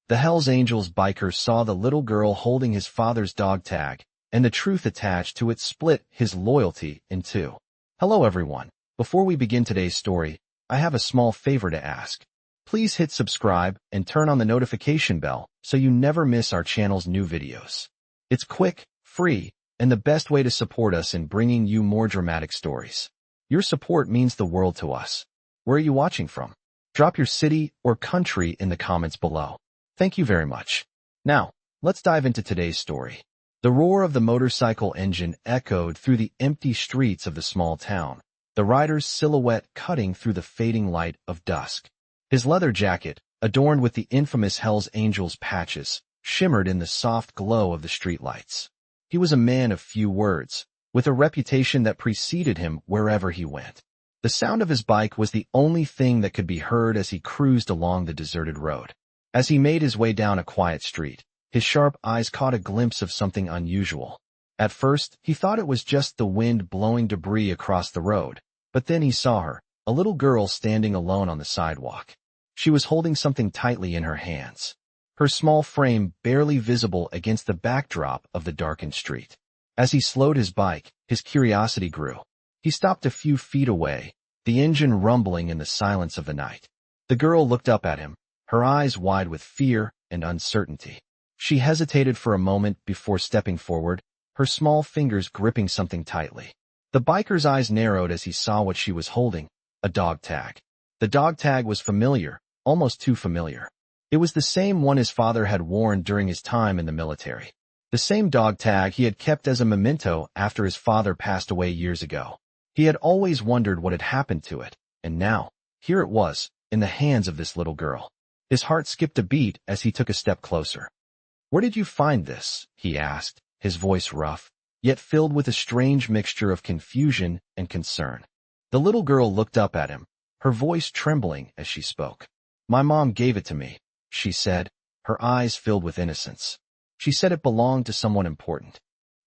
The Hells Angels biker saw the little girl holding his father's dog tag, and the truth attached to it split his loyalty in two. Hello everyone. Before we begin today's story, I have a small favor to ask. Please hit subscribe and turn on the notification bell so you never miss our channel's new videos. It's quick, free, and the best way to support us in bringing you more dramatic stories. Your support means the world to us. Where are you watching from? Drop your city or country in the comments below. Thank you very much. Now, let's dive into today's story. The roar of the motorcycle engine echoed through the empty streets of the small town, the rider's silhouette cutting through the fading light of dusk. His leather jacket, adorned with the infamous Hells Angels patches, shimmered in the soft glow of the streetlights. He was a man of few words, with a reputation that preceded him wherever he went. The sound of his bike was the only thing that could be heard as he cruised along the deserted road. As he made his way down a quiet street, his sharp eyes caught a glimpse of something unusual. At first, he thought it was just the wind blowing debris across the road, but then he saw her, a little girl standing alone on the sidewalk. She was holding something tightly in her hands, her small frame barely visible against the backdrop of the darkened street. As he slowed his bike, his curiosity grew. He stopped a few feet away, the engine rumbling in the silence of the night. The girl looked up at him, her eyes wide with fear and uncertainty. She hesitated for a moment before stepping forward, her small fingers gripping something tightly. The biker's eyes narrowed as he saw what she was holding, a dog tag. The dog tag was familiar, almost too familiar. It was the same one his father had worn during his time in the military. The same dog tag he had kept as a memento after his father passed away years ago. He had always wondered what had happened to it, and now, here it was, in the hands of this little girl. His heart skipped a beat as he took a step closer. "Where did you find this?" he asked, his voice rough, yet filled with a strange mixture of confusion and concern. The little girl looked up at him, her voice trembling as she spoke. "My mom gave it to me," she said, her eyes filled with innocence. "She said it belonged to someone important."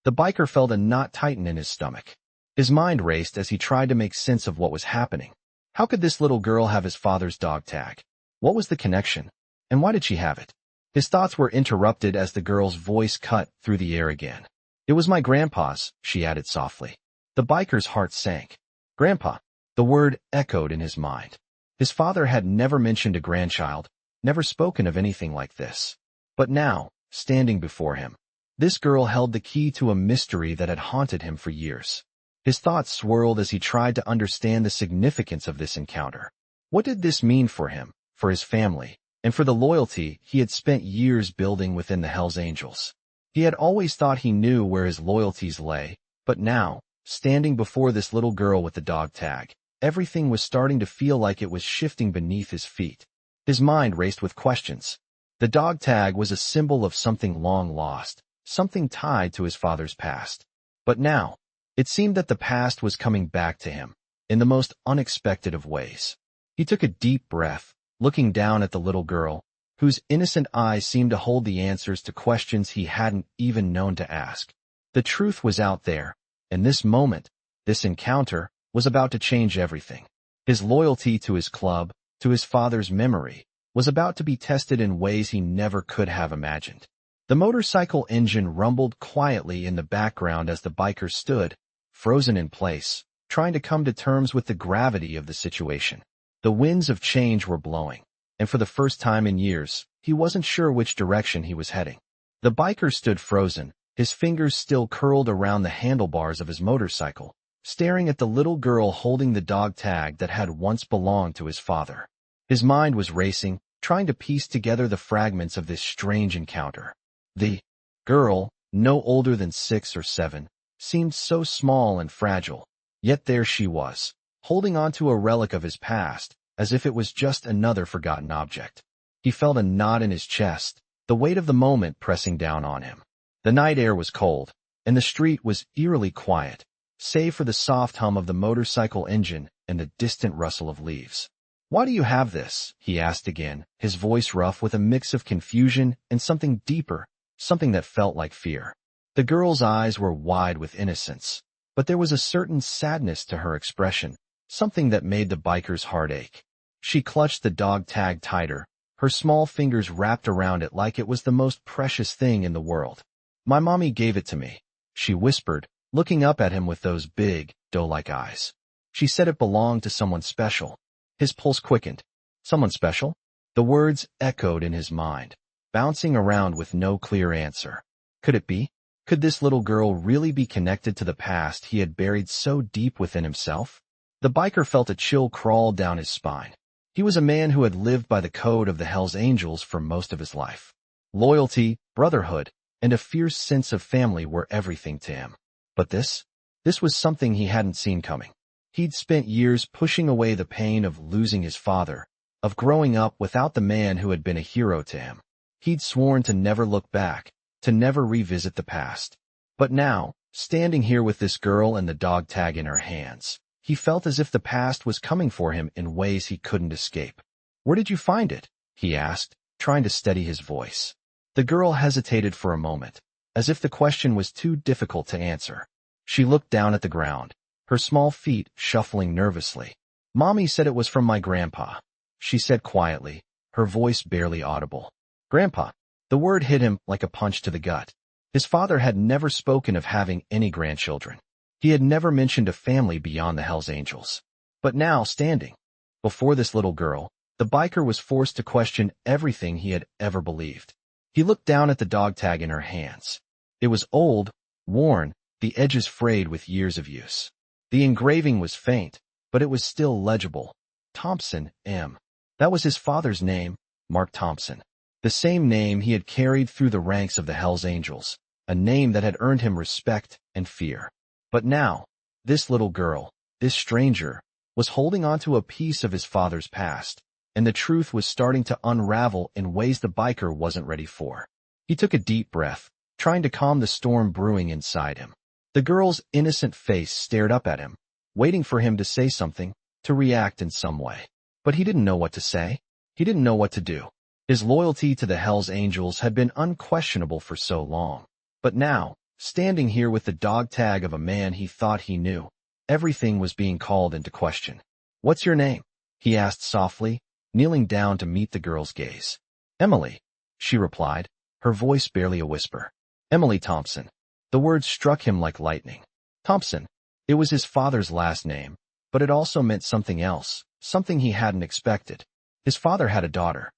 The biker felt a knot tighten in his stomach. His mind raced as he tried to make sense of what was happening. How could this little girl have his father's dog tag? What was the connection? And why did she have it? His thoughts were interrupted as the girl's voice cut through the air again. "It was my grandpa's," she added softly. The biker's heart sank. Grandpa. The word echoed in his mind. His father had never mentioned a grandchild, never spoken of anything like this. But now, standing before him, this girl held the key to a mystery that had haunted him for years. His thoughts swirled as he tried to understand the significance of this encounter. What did this mean for him, for his family, and for the loyalty he had spent years building within the Hells Angels? He had always thought he knew where his loyalties lay, but now, standing before this little girl with the dog tag, everything was starting to feel like it was shifting beneath his feet. His mind raced with questions. The dog tag was a symbol of something long lost, something tied to his father's past. But now, it seemed that the past was coming back to him, in the most unexpected of ways. He took a deep breath, looking down at the little girl, whose innocent eyes seemed to hold the answers to questions he hadn't even known to ask. The truth was out there, and this moment, this encounter, was about to change everything. His loyalty to his club, to his father's memory, was about to be tested in ways he never could have imagined. The motorcycle engine rumbled quietly in the background as the biker stood, frozen in place, trying to come to terms with the gravity of the situation. The winds of change were blowing, and for the first time in years, he wasn't sure which direction he was heading. The biker stood frozen, his fingers still curled around the handlebars of his motorcycle, staring at the little girl holding the dog tag that had once belonged to his father. His mind was racing, trying to piece together the fragments of this strange encounter. The girl, no older than 6 or 7, seemed so small and fragile, yet there she was, holding onto a relic of his past, as if it was just another forgotten object. He felt a knot in his chest, the weight of the moment pressing down on him. The night air was cold, and the street was eerily quiet, save for the soft hum of the motorcycle engine and the distant rustle of leaves. "Why do you have this?" he asked again, his voice rough with a mix of confusion and something deeper, something that felt like fear. The girl's eyes were wide with innocence, but there was a certain sadness to her expression, something that made the biker's heart ache. She clutched the dog tag tighter, Her small fingers wrapped around it like it was the most precious thing in the world. My mommy gave it to me, she whispered, looking up at him with those big, doe-like eyes. She said it belonged to someone special. His pulse quickened. Someone special? The words echoed in his mind, bouncing around with no clear answer. Could it be? Could this little girl really be connected to the past he had buried so deep within himself? The biker felt a chill crawl down his spine. He was a man who had lived by the code of the Hells Angels for most of his life. Loyalty, brotherhood, and a fierce sense of family were everything to him. But this was something he hadn't seen coming. He'd spent years pushing away the pain of losing his father, of growing up without the man who had been a hero to him. He'd sworn to never look back, to never revisit the past. But now, standing here with this girl and the dog tag in her hands, he felt as if the past was coming for him in ways he couldn't escape. "Where did you find it?" he asked, trying to steady his voice. The girl hesitated for a moment, as if the question was too difficult to answer. She looked down at the ground, her small feet shuffling nervously. "Mommy said it was from my grandpa," she said quietly, her voice barely audible. Grandpa. The word hit him like a punch to the gut. His father had never spoken of having any grandchildren. He had never mentioned a family beyond the Hells Angels. But now, standing before this little girl, the biker was forced to question everything he had ever believed. He looked down at the dog tag in her hands. It was old, worn, the edges frayed with years of use. The engraving was faint, but it was still legible. Thompson, M. That was his father's name, Mark Thompson. The same name he had carried through the ranks of the Hells Angels, a name that had earned him respect and fear. But now, this little girl, this stranger, was holding on to a piece of his father's past, and the truth was starting to unravel in ways the biker wasn't ready for. He took a deep breath, trying to calm the storm brewing inside him. The girl's innocent face stared up at him, waiting for him to say something, to react in some way. But he didn't know what to say. He didn't know what to do. His loyalty to the Hells Angels had been unquestionable for so long. But now, standing here with the dog tag of a man he thought he knew, everything was being called into question. "What's your name?" he asked softly, kneeling down to meet the girl's gaze. "Emily," she replied, her voice barely a whisper. "Emily Thompson." The word struck him like lightning. Thompson. It was his father's last name, but it also meant something else, something he hadn't expected. His father had a daughter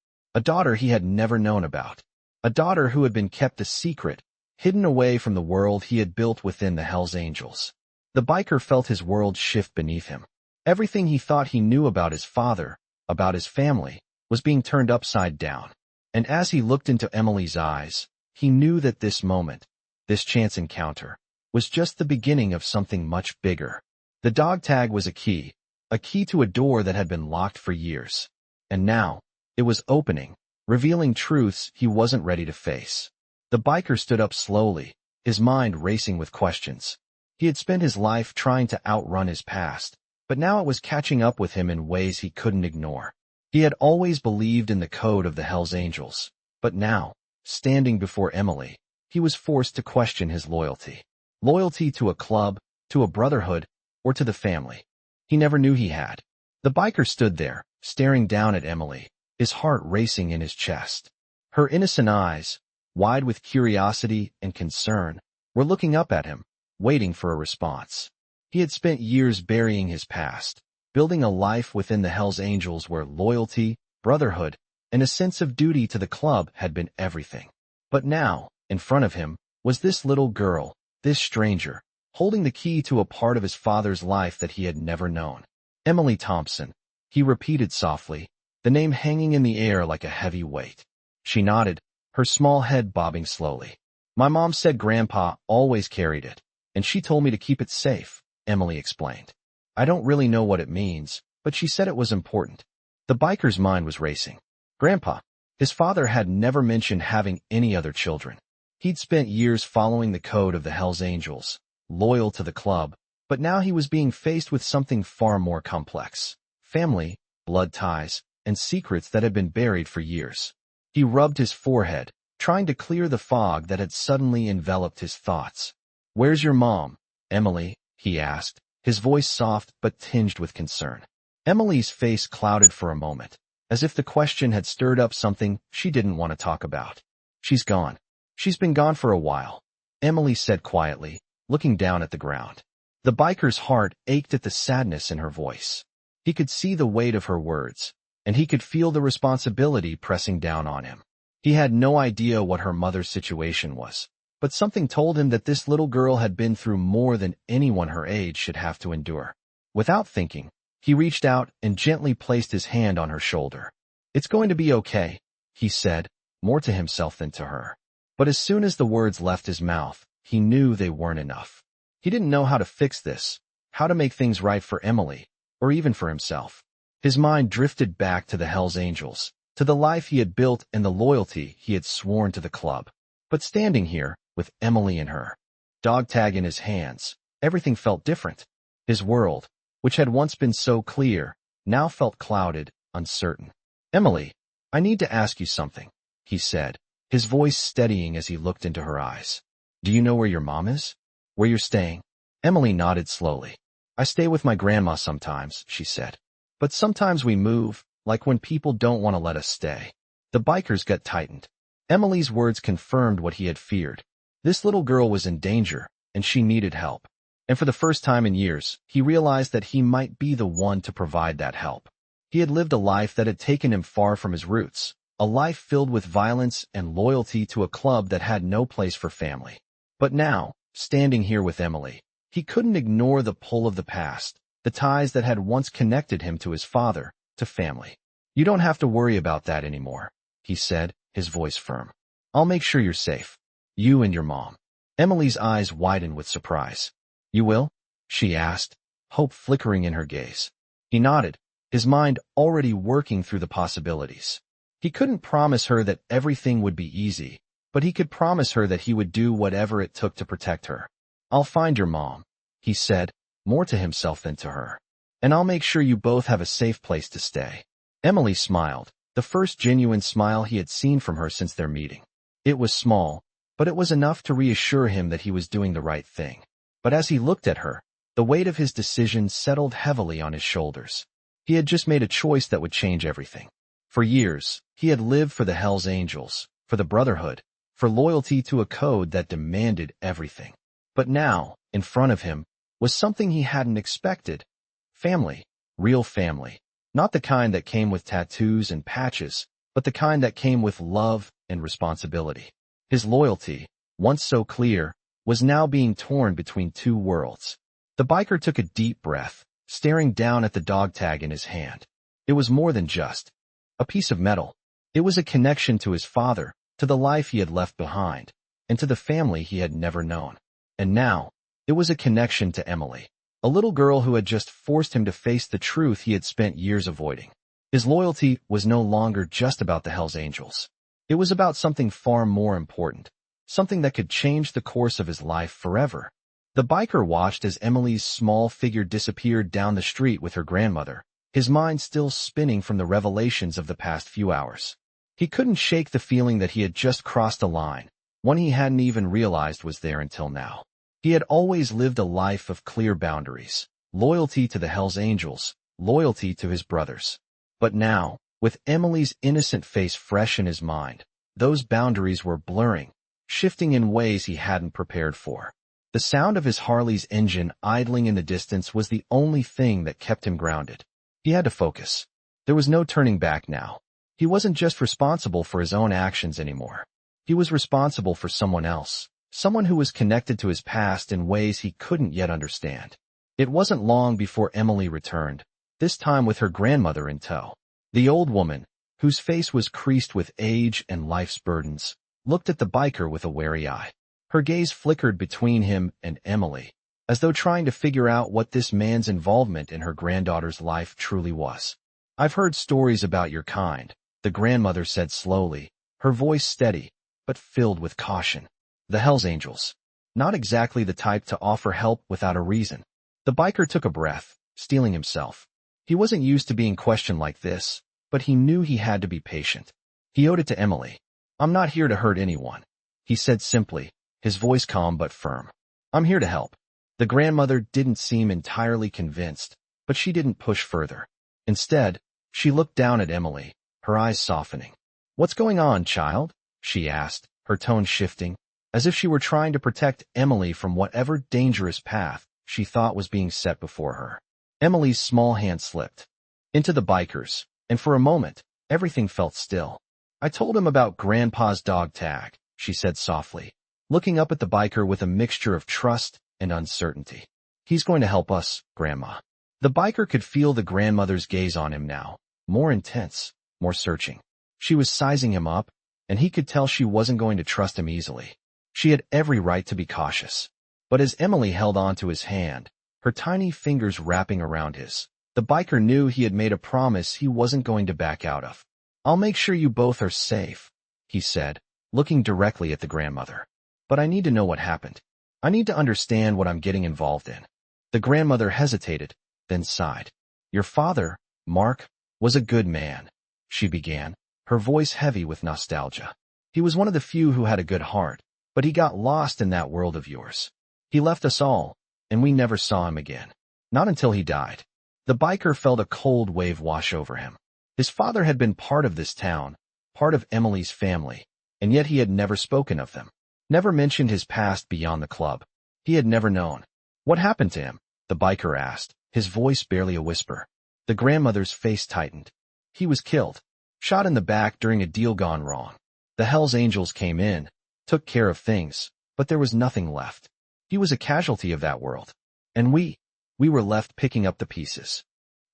he had never known about, a daughter who had been kept a secret, hidden away from the world he had built within the Hells Angels. The biker felt his world shift beneath him. Everything he thought he knew about his father, about his family, was being turned upside down. And as he looked into Emily's eyes, he knew that this moment, this chance encounter, was just the beginning of something much bigger. The dog tag was a key to a door that had been locked for years. And now, it was opening, revealing truths he wasn't ready to face. The biker stood up slowly, his mind racing with questions. He had spent his life trying to outrun his past, but now it was catching up with him in ways he couldn't ignore. He had always believed in the code of the Hells Angels, but now, standing before Emily, he was forced to question his loyalty. Loyalty to a club, to a brotherhood, or to the family he never knew he had. The biker stood there, staring down at Emily, his heart racing in his chest. Her innocent eyes, wide with curiosity and concern, were looking up at him, waiting for a response. He had spent years burying his past, building a life within the Hells Angels where loyalty, brotherhood, and a sense of duty to the club had been everything. But now, in front of him, was this little girl, this stranger, holding the key to a part of his father's life that he had never known. "Emily Thompson," he repeated softly, the name hanging in the air like a heavy weight. She nodded, her small head bobbing slowly. "My mom said Grandpa always carried it, and she told me to keep it safe," Emily explained. "I don't really know what it means, but she said it was important." The biker's mind was racing. Grandpa. His father had never mentioned having any other children. He'd spent years following the code of the Hells Angels, loyal to the club, but now he was being faced with something far more complex. Family, blood ties, and secrets that had been buried for years. He rubbed his forehead, trying to clear the fog that had suddenly enveloped his thoughts. "Where's your mom, Emily?" he asked, his voice soft but tinged with concern. Emily's face clouded for a moment. as if the question had stirred up something she didn't want to talk about. She's gone. She's been gone for a while, Emily said quietly, looking down at the ground. The biker's heart ached at the sadness in her voice. He could see the weight of her words, and he could feel the responsibility pressing down on him. He had no idea what her mother's situation was, but something told him that this little girl had been through more than anyone her age should have to endure. Without thinking, he reached out and gently placed his hand on her shoulder. "It's going to be okay," he said, more to himself than to her. But as soon as the words left his mouth, he knew they weren't enough. He didn't know how to fix this, how to make things right for Emily, or even for himself. His mind drifted back to the Hells Angels, to the life he had built and the loyalty he had sworn to the club. But standing here, with Emily and her dog tag in his hands, everything felt different. His world, which had once been so clear, now felt clouded, uncertain. "Emily, I need to ask you something," he said, his voice steadying as he looked into her eyes. "Do you know where your mom is? Where you're staying?" Emily nodded slowly. "I stay with my grandma sometimes," she said. "But sometimes we move, like when people don't want to let us stay." The biker's gut tightened. Emily's words confirmed what he had feared. This little girl was in danger, and she needed help. And for the first time in years, he realized that he might be the one to provide that help. He had lived a life that had taken him far from his roots, a life filled with violence and loyalty to a club that had no place for family. But now, standing here with Emily, he couldn't ignore the pull of the past, the ties that had once connected him to his father, to family. "You don't have to worry about that anymore," he said, his voice firm. "I'll make sure you're safe. You and your mom." Emily's eyes widened with surprise. "You will?" she asked, hope flickering in her gaze. He nodded, his mind already working through the possibilities. He couldn't promise her that everything would be easy, but he could promise her that he would do whatever it took to protect her. "I'll find your mom," he said, more to himself than to her. "And I'll make sure you both have a safe place to stay." Emily smiled, the first genuine smile he had seen from her since their meeting. It was small, but it was enough to reassure him that he was doing the right thing. But as he looked at her, the weight of his decision settled heavily on his shoulders. He had just made a choice that would change everything. For years, he had lived for the Hells Angels, for the Brotherhood, for loyalty to a code that demanded everything. But now, in front of him, was something he hadn't expected. Family. Real family. Not the kind that came with tattoos and patches, but the kind that came with love and responsibility. His loyalty, once so clear, was now being torn between two worlds. The biker took a deep breath, staring down at the dog tag in his hand. It was more than just a piece of metal. It was a connection to his father, to the life he had left behind, and to the family he had never known. And now, it was a connection to Emily, a little girl who had just forced him to face the truth he had spent years avoiding. His loyalty was no longer just about the Hells Angels. It was about something far more important, something that could change the course of his life forever. The biker watched as Emily's small figure disappeared down the street with her grandmother, his mind still spinning from the revelations of the past few hours. He couldn't shake the feeling that he had just crossed a line, one he hadn't even realized was there until now. He had always lived a life of clear boundaries, loyalty to the Hells Angels, loyalty to his brothers. But now, with Emily's innocent face fresh in his mind, those boundaries were blurring, shifting in ways he hadn't prepared for. The sound of his Harley's engine idling in the distance was the only thing that kept him grounded. He had to focus. There was no turning back now. He wasn't just responsible for his own actions anymore. He was responsible for someone else, someone who was connected to his past in ways he couldn't yet understand. It wasn't long before Emily returned, this time with her grandmother in tow. The old woman, whose face was creased with age and life's burdens, looked at the biker with a wary eye. Her gaze flickered between him and Emily, as though trying to figure out what this man's involvement in her granddaughter's life truly was. "I've heard stories about your kind," the grandmother said slowly, her voice steady, but filled with caution. "The Hells Angels. Not exactly the type to offer help without a reason." The biker took a breath, steeling himself. He wasn't used to being questioned like this, but he knew he had to be patient. He owed it to Emily. "I'm not here to hurt anyone," he said simply, his voice calm but firm. "I'm here to help." The grandmother didn't seem entirely convinced, but she didn't push further. Instead, She looked down at Emily, her eyes softening. "What's going on, child?" she asked, her tone shifting, as if she were trying to protect Emily from whatever dangerous path she thought was being set before her. Emily's small hand slipped into the biker's, and for a moment, everything felt still. "I told him about Grandpa's dog tag," she said softly, looking up at the biker with a mixture of trust and uncertainty. "He's going to help us, Grandma." The biker could feel the grandmother's gaze on him now, more intense, more searching. She was sizing him up, and he could tell she wasn't going to trust him easily. She had every right to be cautious. But as Emily held on to his hand, her tiny fingers wrapping around his, the biker knew he had made a promise he wasn't going to back out of. "I'll make sure you both are safe," he said, looking directly at the grandmother. "But I need to know what happened. I need to understand what I'm getting involved in." The grandmother hesitated, then sighed. "Your father, Mark, was a good man," she began, her voice heavy with nostalgia. "He was one of the few who had a good heart, but he got lost in that world of yours. He left us all, and we never saw him again. Not until he died." The biker felt a cold wave wash over him. His father had been part of this town, part of Emily's family, and yet he had never spoken of them, never mentioned his past beyond the club. He had never known. "What happened to him?" the biker asked, his voice barely a whisper. The grandmother's face tightened. "He was killed, shot in the back during a deal gone wrong. The Hells Angels came in, took care of things, but there was nothing left. He was a casualty of that world. And we were left picking up the pieces."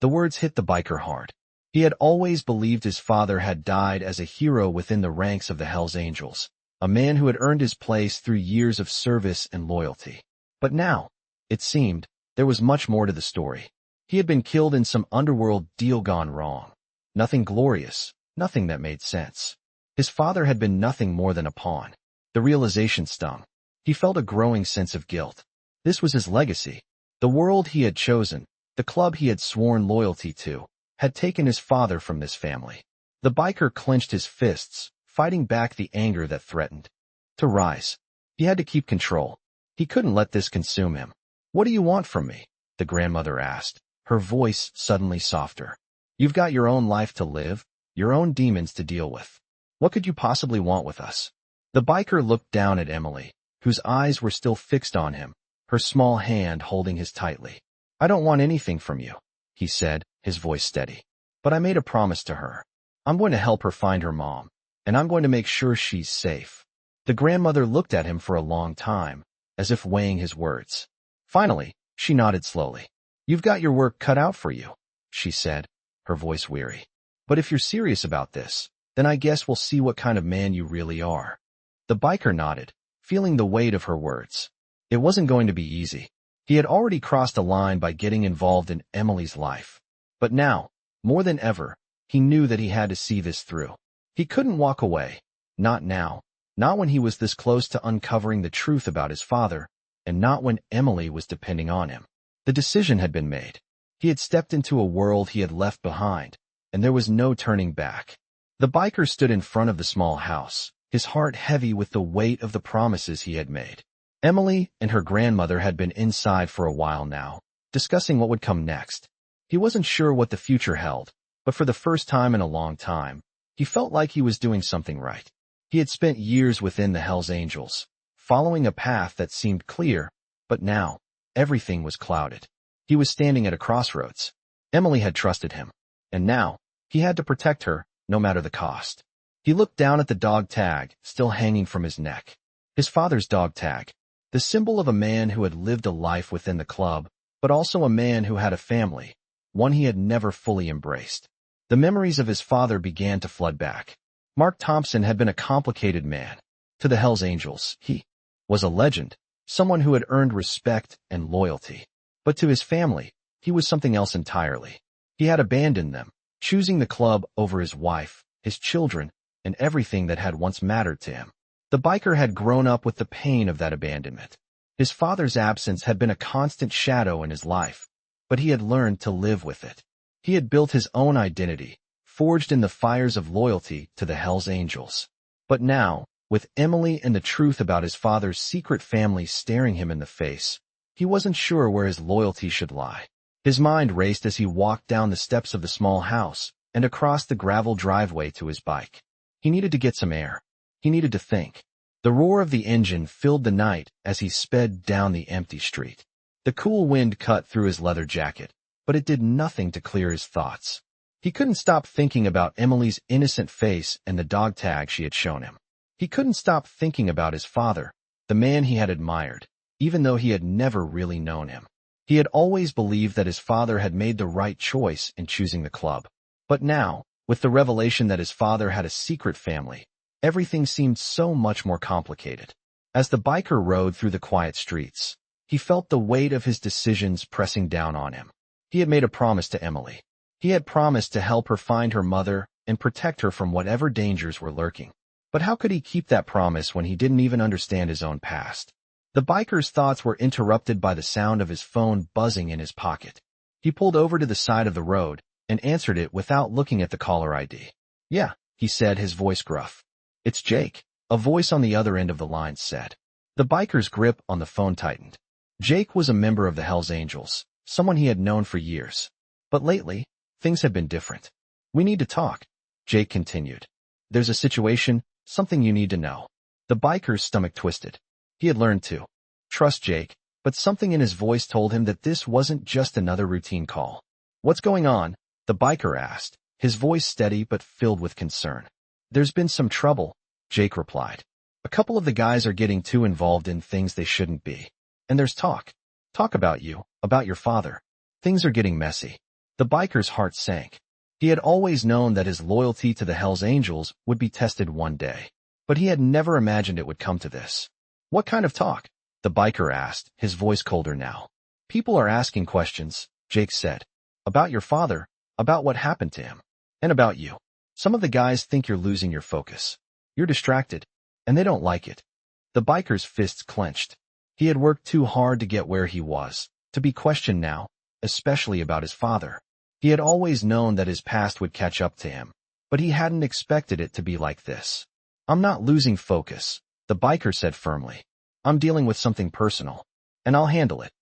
The words hit the biker hard. He had always believed his father had died as a hero within the ranks of the Hells Angels, a man who had earned his place through years of service and loyalty. But now, it seemed, there was much more to the story. He had been killed in some underworld deal gone wrong. Nothing glorious, nothing that made sense. His father had been nothing more than a pawn. The realization stung. He felt a growing sense of guilt. This was his legacy. The world he had chosen, the club he had sworn loyalty to, had taken his father from this family. The biker clenched his fists, fighting back the anger that threatened to rise. He had to keep control. He couldn't let this consume him. "What do you want from me?" the grandmother asked, her voice suddenly softer. "You've got your own life to live, your own demons to deal with. What could you possibly want with us?" The biker looked down at Emily, whose eyes were still fixed on him, her small hand holding his tightly. "I don't want anything from you," he said, his voice steady. "But I made a promise to her. I'm going to help her find her mom, and I'm going to make sure she's safe." The grandmother looked at him for a long time, as if weighing his words. Finally, she nodded slowly. "You've got your work cut out for you," she said, her voice weary. "But if you're serious about this, then I guess we'll see what kind of man you really are." The biker nodded, feeling the weight of her words. It wasn't going to be easy. He had already crossed a line by getting involved in Emily's life. But now, more than ever, he knew that he had to see this through. He couldn't walk away. Not now. Not when he was this close to uncovering the truth about his father, and not when Emily was depending on him. The decision had been made. He had stepped into a world he had left behind, and there was no turning back. The biker stood in front of the small house, his heart heavy with the weight of the promises he had made. Emily and her grandmother had been inside for a while now, discussing what would come next. He wasn't sure what the future held, but for the first time in a long time, he felt like he was doing something right. He had spent years within the Hells Angels, following a path that seemed clear, but now, everything was clouded. He was standing at a crossroads. Emily had trusted him, and now, he had to protect her, no matter the cost. He looked down at the dog tag, still hanging from his neck. His father's dog tag, the symbol of a man who had lived a life within the club, but also a man who had a family, one he had never fully embraced. The memories of his father began to flood back. Mark Thompson had been a complicated man. To the Hells Angels, he was a legend, someone who had earned respect and loyalty. But to his family, he was something else entirely. He had abandoned them, choosing the club over his wife, his children, and everything that had once mattered to him. The biker had grown up with the pain of that abandonment. His father's absence had been a constant shadow in his life, but he had learned to live with it. He had built his own identity, forged in the fires of loyalty to the Hells Angels. But now, with Emily and the truth about his father's secret family staring him in the face, he wasn't sure where his loyalty should lie. His mind raced as he walked down the steps of the small house, and across the gravel driveway to his bike. He needed to get some air. He needed to think. The roar of the engine filled the night as he sped down the empty street. The cool wind cut through his leather jacket, but it did nothing to clear his thoughts. He couldn't stop thinking about Emily's innocent face and the dog tag she had shown him. He couldn't stop thinking about his father, the man he had admired, even though he had never really known him. He had always believed that his father had made the right choice in choosing the club. But now, with the revelation that his father had a secret family, everything seemed so much more complicated. As the biker rode through the quiet streets, he felt the weight of his decisions pressing down on him. He had made a promise to Emily. He had promised to help her find her mother and protect her from whatever dangers were lurking. But how could he keep that promise when he didn't even understand his own past? The biker's thoughts were interrupted by the sound of his phone buzzing in his pocket. He pulled over to the side of the road and answered it without looking at the caller ID. "Yeah," he said, his voice gruff. "It's Jake," a voice on the other end of the line said. The biker's grip on the phone tightened. Jake was a member of the Hells Angels, someone he had known for years. But lately, things had been different. "We need to talk," Jake continued. "There's a situation, something you need to know." The biker's stomach twisted. He had learned to trust Jake, but something in his voice told him that this wasn't just another routine call. "What's going on?" the biker asked, his voice steady but filled with concern. "There's been some trouble," Jake replied. "A couple of the guys are getting too involved in things they shouldn't be. And there's talk about you, about your father. Things are getting messy." The biker's heart sank. He had always known that his loyalty to the Hells Angels would be tested one day, but he had never imagined it would come to this. "What kind of talk?" the biker asked, his voice colder now. "People are asking questions," Jake said. "About your father, about what happened to him, and about you. Some of the guys think you're losing your focus. You're distracted, and they don't like it." The biker's fists clenched. He had worked too hard to get where he was, to be questioned now, especially about his father. He had always known that his past would catch up to him, but he hadn't expected it to be like this. "I'm not losing focus," the biker said firmly. "I'm dealing with something personal, and I'll handle it."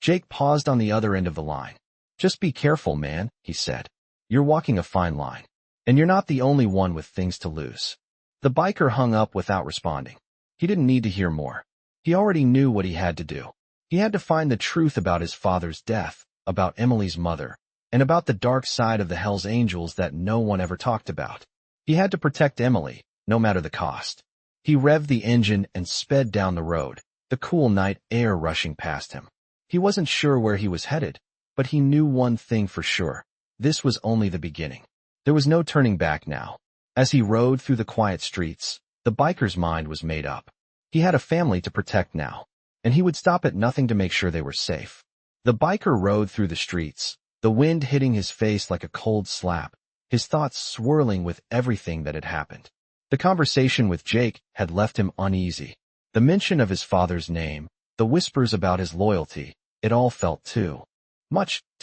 Jake paused on the other end of the line. "Just be careful, man," he said. "You're walking a fine line, and you're not the only one with things to lose." The biker hung up without responding. He didn't need to hear more. He already knew what he had to do. He had to find the truth about his father's death, about Emily's mother, and about the dark side of the Hells Angels that no one ever talked about. He had to protect Emily, no matter the cost. He revved the engine and sped down the road, the cool night air rushing past him. He wasn't sure where he was headed, but he knew one thing for sure. This was only the beginning. There was no turning back now. As he rode through the quiet streets, the biker's mind was made up. He had a family to protect now, and he would stop at nothing to make sure they were safe. The biker rode through the streets, the wind hitting his face like a cold slap, his thoughts swirling with everything that had happened. The conversation with Jake had left him uneasy. The mention of his father's name, the whispers about his loyalty, it all felt too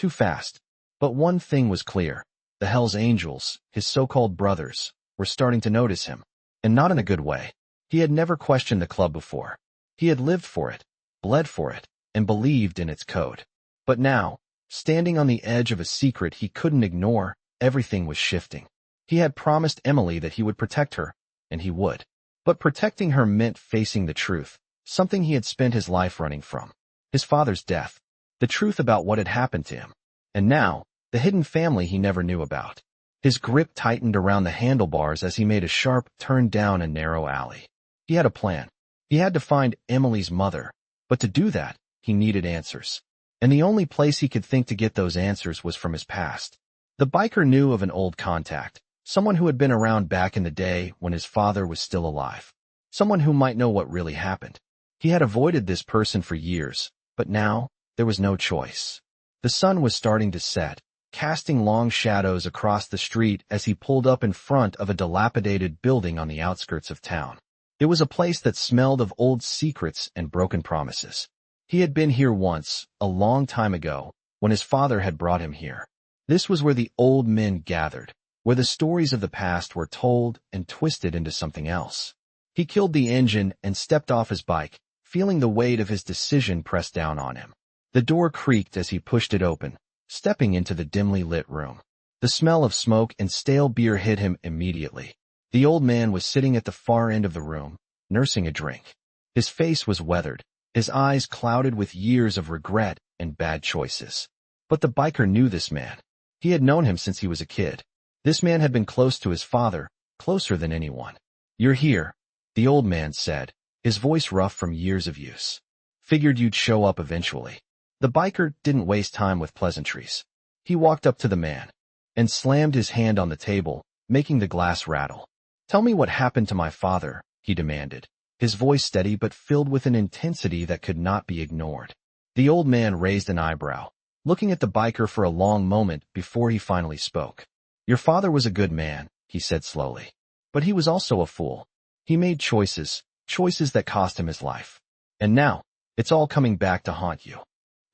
fast. But one thing was clear. The Hells Angels, his so-called brothers, were starting to notice him, and not in a good way. He had never questioned the club before. He had lived for it, bled for it, and believed in its code. But now, standing on the edge of a secret he couldn't ignore, everything was shifting. He had promised Emily that he would protect her, and he would. But protecting her meant facing the truth, something he had spent his life running from. His father's death, the truth about what had happened to him, and now, the hidden family he never knew about. His grip tightened around the handlebars as he made a sharp turn down a narrow alley. He had a plan. He had to find Emily's mother, but to do that, he needed answers. And the only place he could think to get those answers was from his past. The biker knew of an old contact, someone who had been around back in the day when his father was still alive. Someone who might know what really happened. He had avoided this person for years, but now, there was no choice. The sun was starting to set, casting long shadows across the street as he pulled up in front of a dilapidated building on the outskirts of town. It was a place that smelled of old secrets and broken promises. He had been here once, a long time ago, when his father had brought him here. This was where the old men gathered, where the stories of the past were told and twisted into something else. He killed the engine and stepped off his bike, feeling the weight of his decision press down on him. The door creaked as he pushed it open, stepping into the dimly lit room. The smell of smoke and stale beer hit him immediately. The old man was sitting at the far end of the room, nursing a drink. His face was weathered, his eyes clouded with years of regret and bad choices. But the biker knew this man. He had known him since he was a kid. This man had been close to his father, closer than anyone. "You're here," the old man said, his voice rough from years of use. "Figured you'd show up eventually." The biker didn't waste time with pleasantries. He walked up to the man and slammed his hand on the table, making the glass rattle. "Tell me what happened to my father," he demanded, his voice steady but filled with an intensity that could not be ignored. The old man raised an eyebrow, looking at the biker for a long moment before he finally spoke. "Your father was a good man," he said slowly. "But he was also a fool. He made choices that cost him his life. And now, it's all coming back to haunt you."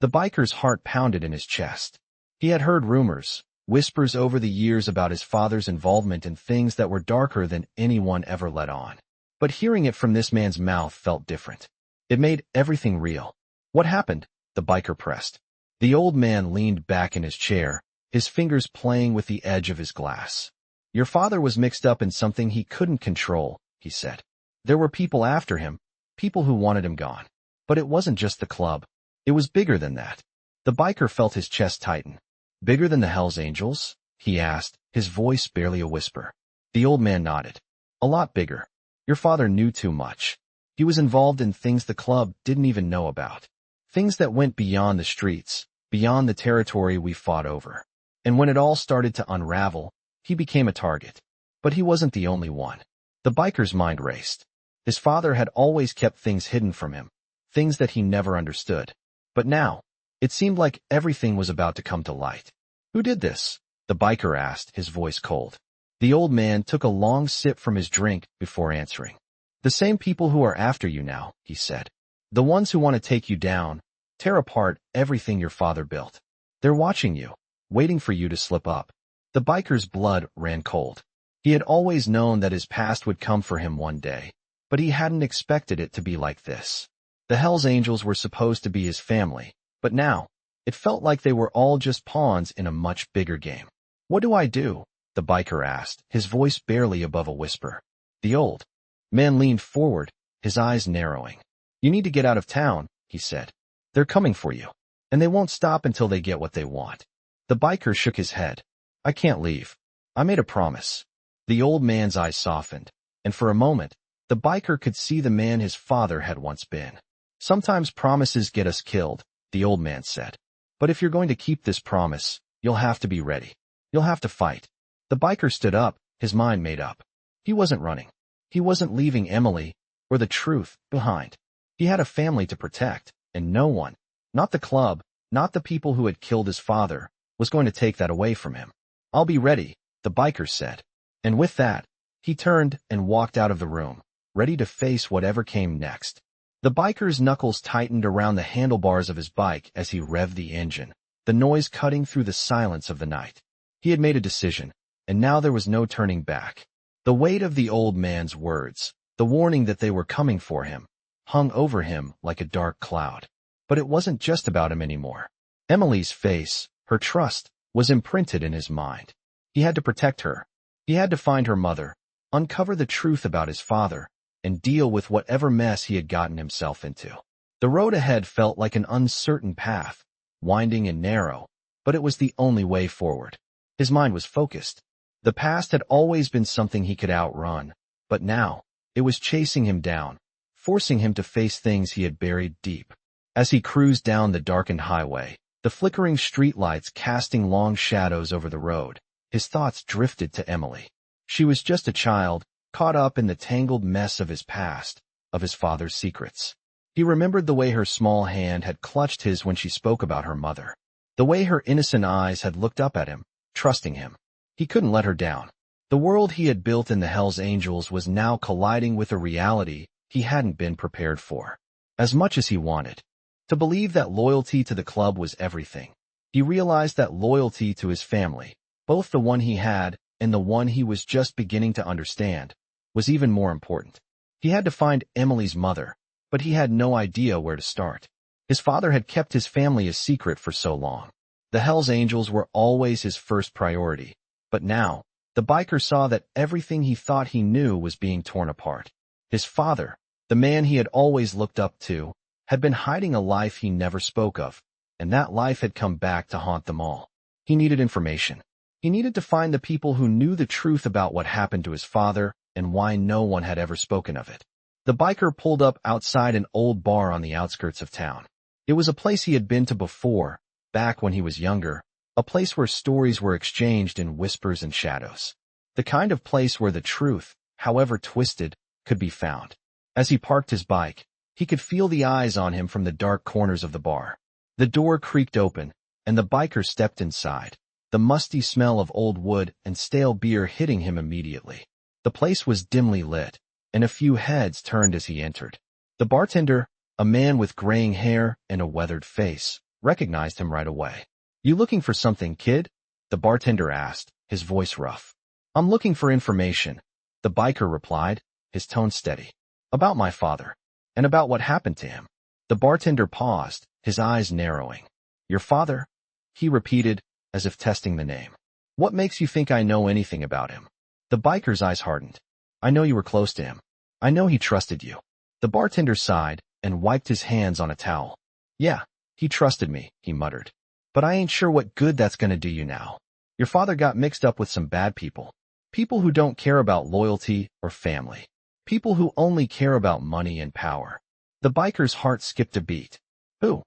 The biker's heart pounded in his chest. He had heard rumors, whispers over the years about his father's involvement in things that were darker than anyone ever let on. But hearing it from this man's mouth felt different. It made everything real. "What happened?" the biker pressed. The old man leaned back in his chair, his fingers playing with the edge of his glass. "Your father was mixed up in something he couldn't control," he said. "There were people after him, people who wanted him gone. But it wasn't just the club. It was bigger than that." The biker felt his chest tighten. "Bigger than the Hells Angels?" he asked, his voice barely a whisper. The old man nodded. "A lot bigger. Your father knew too much. He was involved in things the club didn't even know about. Things that went beyond the streets, beyond the territory we fought over. And when it all started to unravel, he became a target. But he wasn't the only one." The biker's mind raced. His father had always kept things hidden from him, things that he never understood. But now, it seemed like everything was about to come to light. "Who did this?" the biker asked, his voice cold. The old man took a long sip from his drink before answering. "The same people who are after you now," he said. "The ones who want to take you down, tear apart everything your father built. They're watching you, waiting for you to slip up." The biker's blood ran cold. He had always known that his past would come for him one day, but he hadn't expected it to be like this. The Hells Angels were supposed to be his family, but now, it felt like they were all just pawns in a much bigger game. "What do I do?" the biker asked, his voice barely above a whisper. The old man leaned forward, his eyes narrowing. "You need to get out of town," he said. "They're coming for you, and they won't stop until they get what they want." The biker shook his head. "I can't leave. I made a promise." The old man's eyes softened, and for a moment, the biker could see the man his father had once been. "Sometimes promises get us killed," the old man said. "But if you're going to keep this promise, you'll have to be ready. You'll have to fight." The biker stood up, his mind made up. He wasn't running. He wasn't leaving Emily, or the truth, behind. He had a family to protect, and no one, not the club, not the people who had killed his father, was going to take that away from him. "I'll be ready," the biker said. And with that, he turned and walked out of the room, ready to face whatever came next. The biker's knuckles tightened around the handlebars of his bike as he revved the engine, the noise cutting through the silence of the night. He had made a decision, and now there was no turning back. The weight of the old man's words, the warning that they were coming for him, hung over him like a dark cloud. But it wasn't just about him anymore. Emily's face, her trust, was imprinted in his mind. He had to protect her. He had to find her mother, uncover the truth about his father, and deal with whatever mess he had gotten himself into. The road ahead felt like an uncertain path, winding and narrow, but it was the only way forward. His mind was focused. The past had always been something he could outrun, but now, it was chasing him down, forcing him to face things he had buried deep. As he cruised down the darkened highway, the flickering streetlights casting long shadows over the road, his thoughts drifted to Emily. She was just a child, caught up in the tangled mess of his past, of his father's secrets. He remembered the way her small hand had clutched his when she spoke about her mother, the way her innocent eyes had looked up at him, trusting him. He couldn't let her down. The world he had built in the Hells Angels was now colliding with a reality he hadn't been prepared for. As much as he wanted to believe that loyalty to the club was everything, he realized that loyalty to his family, both the one he had and the one he was just beginning to understand, was even more important. He had to find Emily's mother, but he had no idea where to start. His father had kept his family a secret for so long. The Hells Angels were always his first priority, but now, the biker saw that everything he thought he knew was being torn apart. His father, the man he had always looked up to, had been hiding a life he never spoke of, and that life had come back to haunt them all. He needed information. He needed to find the people who knew the truth about what happened to his father and why no one had ever spoken of it. The biker pulled up outside an old bar on the outskirts of town. It was a place he had been to before, back when he was younger, a place where stories were exchanged in whispers and shadows. The kind of place where the truth, however twisted, could be found. As he parked his bike, he could feel the eyes on him from the dark corners of the bar. The door creaked open, and the biker stepped inside, the musty smell of old wood and stale beer hitting him immediately. The place was dimly lit, and a few heads turned as he entered. The bartender, a man with graying hair and a weathered face, recognized him right away. "You looking for something, kid?" the bartender asked, his voice rough. "I'm looking for information," the biker replied, his tone steady. "About my father, and about what happened to him." The bartender paused, his eyes narrowing. "Your father?" he repeated, as if testing the name. "What makes you think I know anything about him?" The biker's eyes hardened. "I know you were close to him. I know he trusted you." The bartender sighed and wiped his hands on a towel. "Yeah, he trusted me," he muttered. "But I ain't sure what good that's gonna do you now. Your father got mixed up with some bad people. People who don't care about loyalty or family. People who only care about money and power." The biker's heart skipped a beat. "Who?"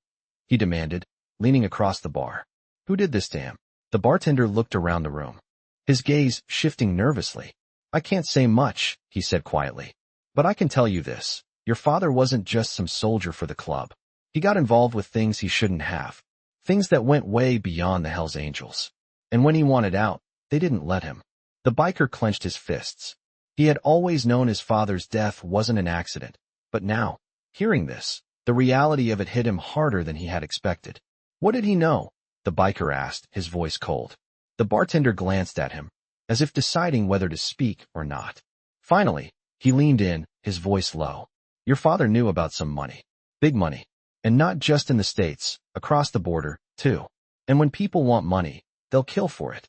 he demanded, leaning across the bar. "Who did this to him?" The bartender looked around the room, his gaze shifting nervously. "I can't say much," he said quietly. "But I can tell you this. Your father wasn't just some soldier for the club. He got involved with things he shouldn't have. Things that went way beyond the Hells Angels. And when he wanted out, they didn't let him." The biker clenched his fists. He had always known his father's death wasn't an accident, but now, hearing this, the reality of it hit him harder than he had expected. "What did he know?" the biker asked, his voice cold. The bartender glanced at him, as if deciding whether to speak or not. Finally, he leaned in, his voice low. "Your father knew about some money. Big money. And not just in the States, across the border, too. And when people want money, they'll kill for it."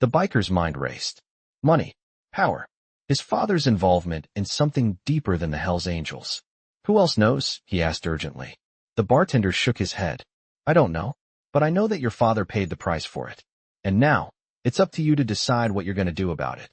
The biker's mind raced. Money. Power. His father's involvement in something deeper than the Hells Angels. "Who else knows?" he asked urgently. The bartender shook his head. "I don't know, but I know that your father paid the price for it. And now, it's up to you to decide what you're going to do about it."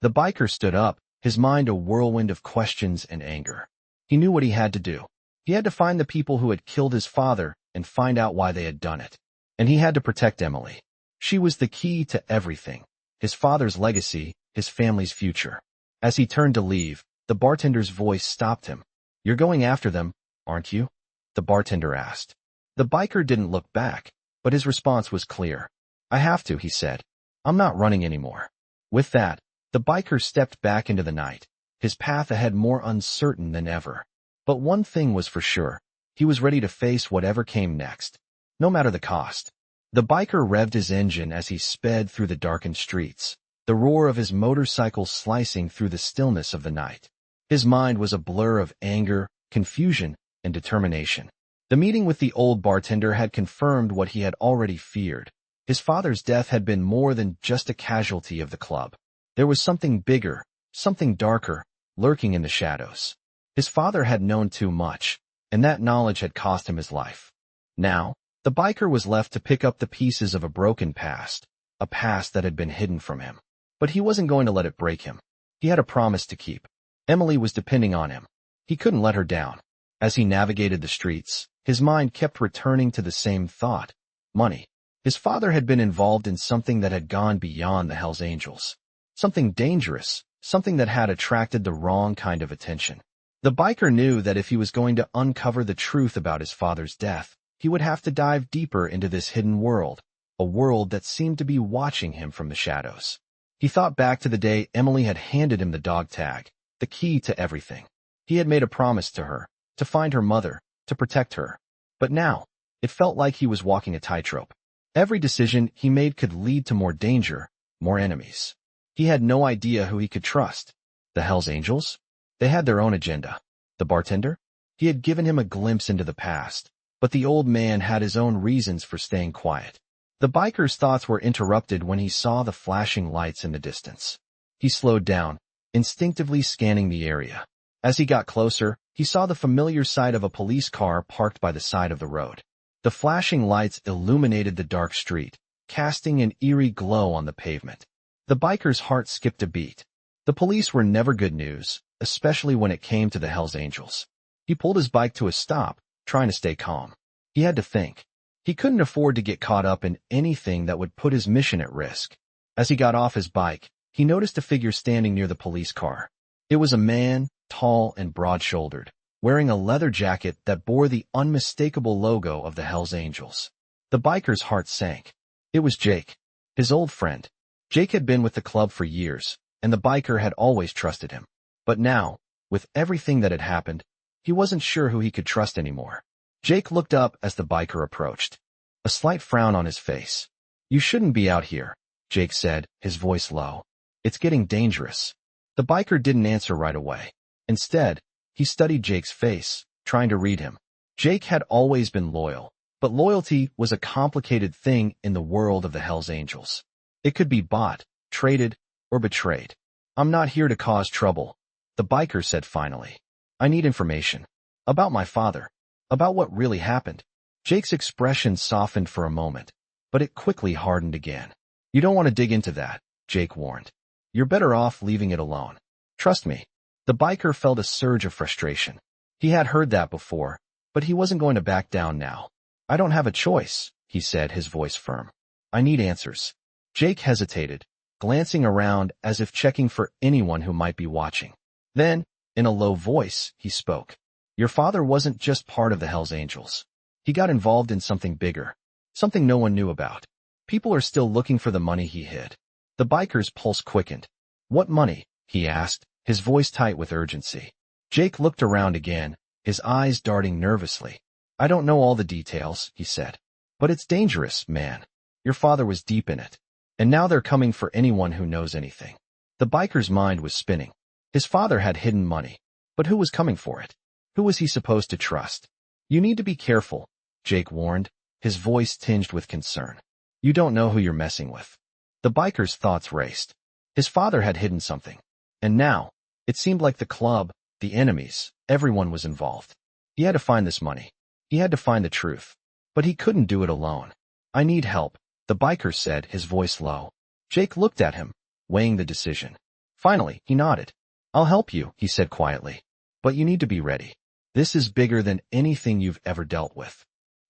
The biker stood up, his mind a whirlwind of questions and anger. He knew what he had to do. He had to find the people who had killed his father and find out why they had done it. And he had to protect Emily. She was the key to everything. His father's legacy, his family's future. As he turned to leave, the bartender's voice stopped him. "You're going after them, aren't you?" the bartender asked. The biker didn't look back, but his response was clear. "I have to," he said. "I'm not running anymore." With that, the biker stepped back into the night, his path ahead more uncertain than ever. But one thing was for sure. He was ready to face whatever came next, no matter the cost. The biker revved his engine as he sped through the darkened streets, the roar of his motorcycle slicing through the stillness of the night. His mind was a blur of anger, confusion, and determination. The meeting with the old bartender had confirmed what he had already feared. His father's death had been more than just a casualty of the club. There was something bigger, something darker, lurking in the shadows. His father had known too much, and that knowledge had cost him his life. Now, the biker was left to pick up the pieces of a broken past, a past that had been hidden from him. But he wasn't going to let it break him. He had a promise to keep. Emily was depending on him. He couldn't let her down. As he navigated the streets, his mind kept returning to the same thought: money. His father had been involved in something that had gone beyond the Hells Angels. Something dangerous, something that had attracted the wrong kind of attention. The biker knew that if he was going to uncover the truth about his father's death, he would have to dive deeper into this hidden world, a world that seemed to be watching him from the shadows. He thought back to the day Emily had handed him the dog tag, the key to everything. He had made a promise to her, to find her mother, to protect her. But now, it felt like he was walking a tightrope. Every decision he made could lead to more danger, more enemies. He had no idea who he could trust. The Hells Angels? They had their own agenda. The bartender? He had given him a glimpse into the past, but the old man had his own reasons for staying quiet. The biker's thoughts were interrupted when he saw the flashing lights in the distance. He slowed down, instinctively scanning the area. As he got closer, he saw the familiar sight of a police car parked by the side of the road. The flashing lights illuminated the dark street, casting an eerie glow on the pavement. The biker's heart skipped a beat. The police were never good news, especially when it came to the Hells Angels. He pulled his bike to a stop, trying to stay calm. He had to think. He couldn't afford to get caught up in anything that would put his mission at risk. As he got off his bike, he noticed a figure standing near the police car. It was a man, tall and broad-shouldered, wearing a leather jacket that bore the unmistakable logo of the Hells Angels. The biker's heart sank. It was Jake, his old friend. Jake had been with the club for years, and the biker had always trusted him. But now, with everything that had happened, he wasn't sure who he could trust anymore. Jake looked up as the biker approached, a slight frown on his face. "You shouldn't be out here," Jake said, his voice low. "It's getting dangerous." The biker didn't answer right away. Instead, he studied Jake's face, trying to read him. Jake had always been loyal, but loyalty was a complicated thing in the world of the Hells Angels. It could be bought, traded, or betrayed. "I'm not here to cause trouble," the biker said finally. "I need information. About my father. About what really happened." Jake's expression softened for a moment, but it quickly hardened again. "You don't want to dig into that," Jake warned. "You're better off leaving it alone. Trust me." The biker felt a surge of frustration. He had heard that before, but he wasn't going to back down now. "I don't have a choice," he said, his voice firm. "I need answers." Jake hesitated, glancing around as if checking for anyone who might be watching. Then, in a low voice, he spoke. "Your father wasn't just part of the Hells Angels. He got involved in something bigger, something no one knew about. People are still looking for the money he hid." The biker's pulse quickened. "What money?" he asked, his voice tight with urgency. Jake looked around again, his eyes darting nervously. "I don't know all the details," he said. "But it's dangerous, man. Your father was deep in it. And now they're coming for anyone who knows anything." The biker's mind was spinning. His father had hidden money, but who was coming for it? Who was he supposed to trust? "You need to be careful," Jake warned, his voice tinged with concern. "You don't know who you're messing with." The biker's thoughts raced. His father had hidden something. And now, it seemed like the club, the enemies, everyone was involved. He had to find this money. He had to find the truth. But he couldn't do it alone. "I need help," the biker said, his voice low. Jake looked at him, weighing the decision. Finally, he nodded. "I'll help you," he said quietly. "But you need to be ready. This is bigger than anything you've ever dealt with."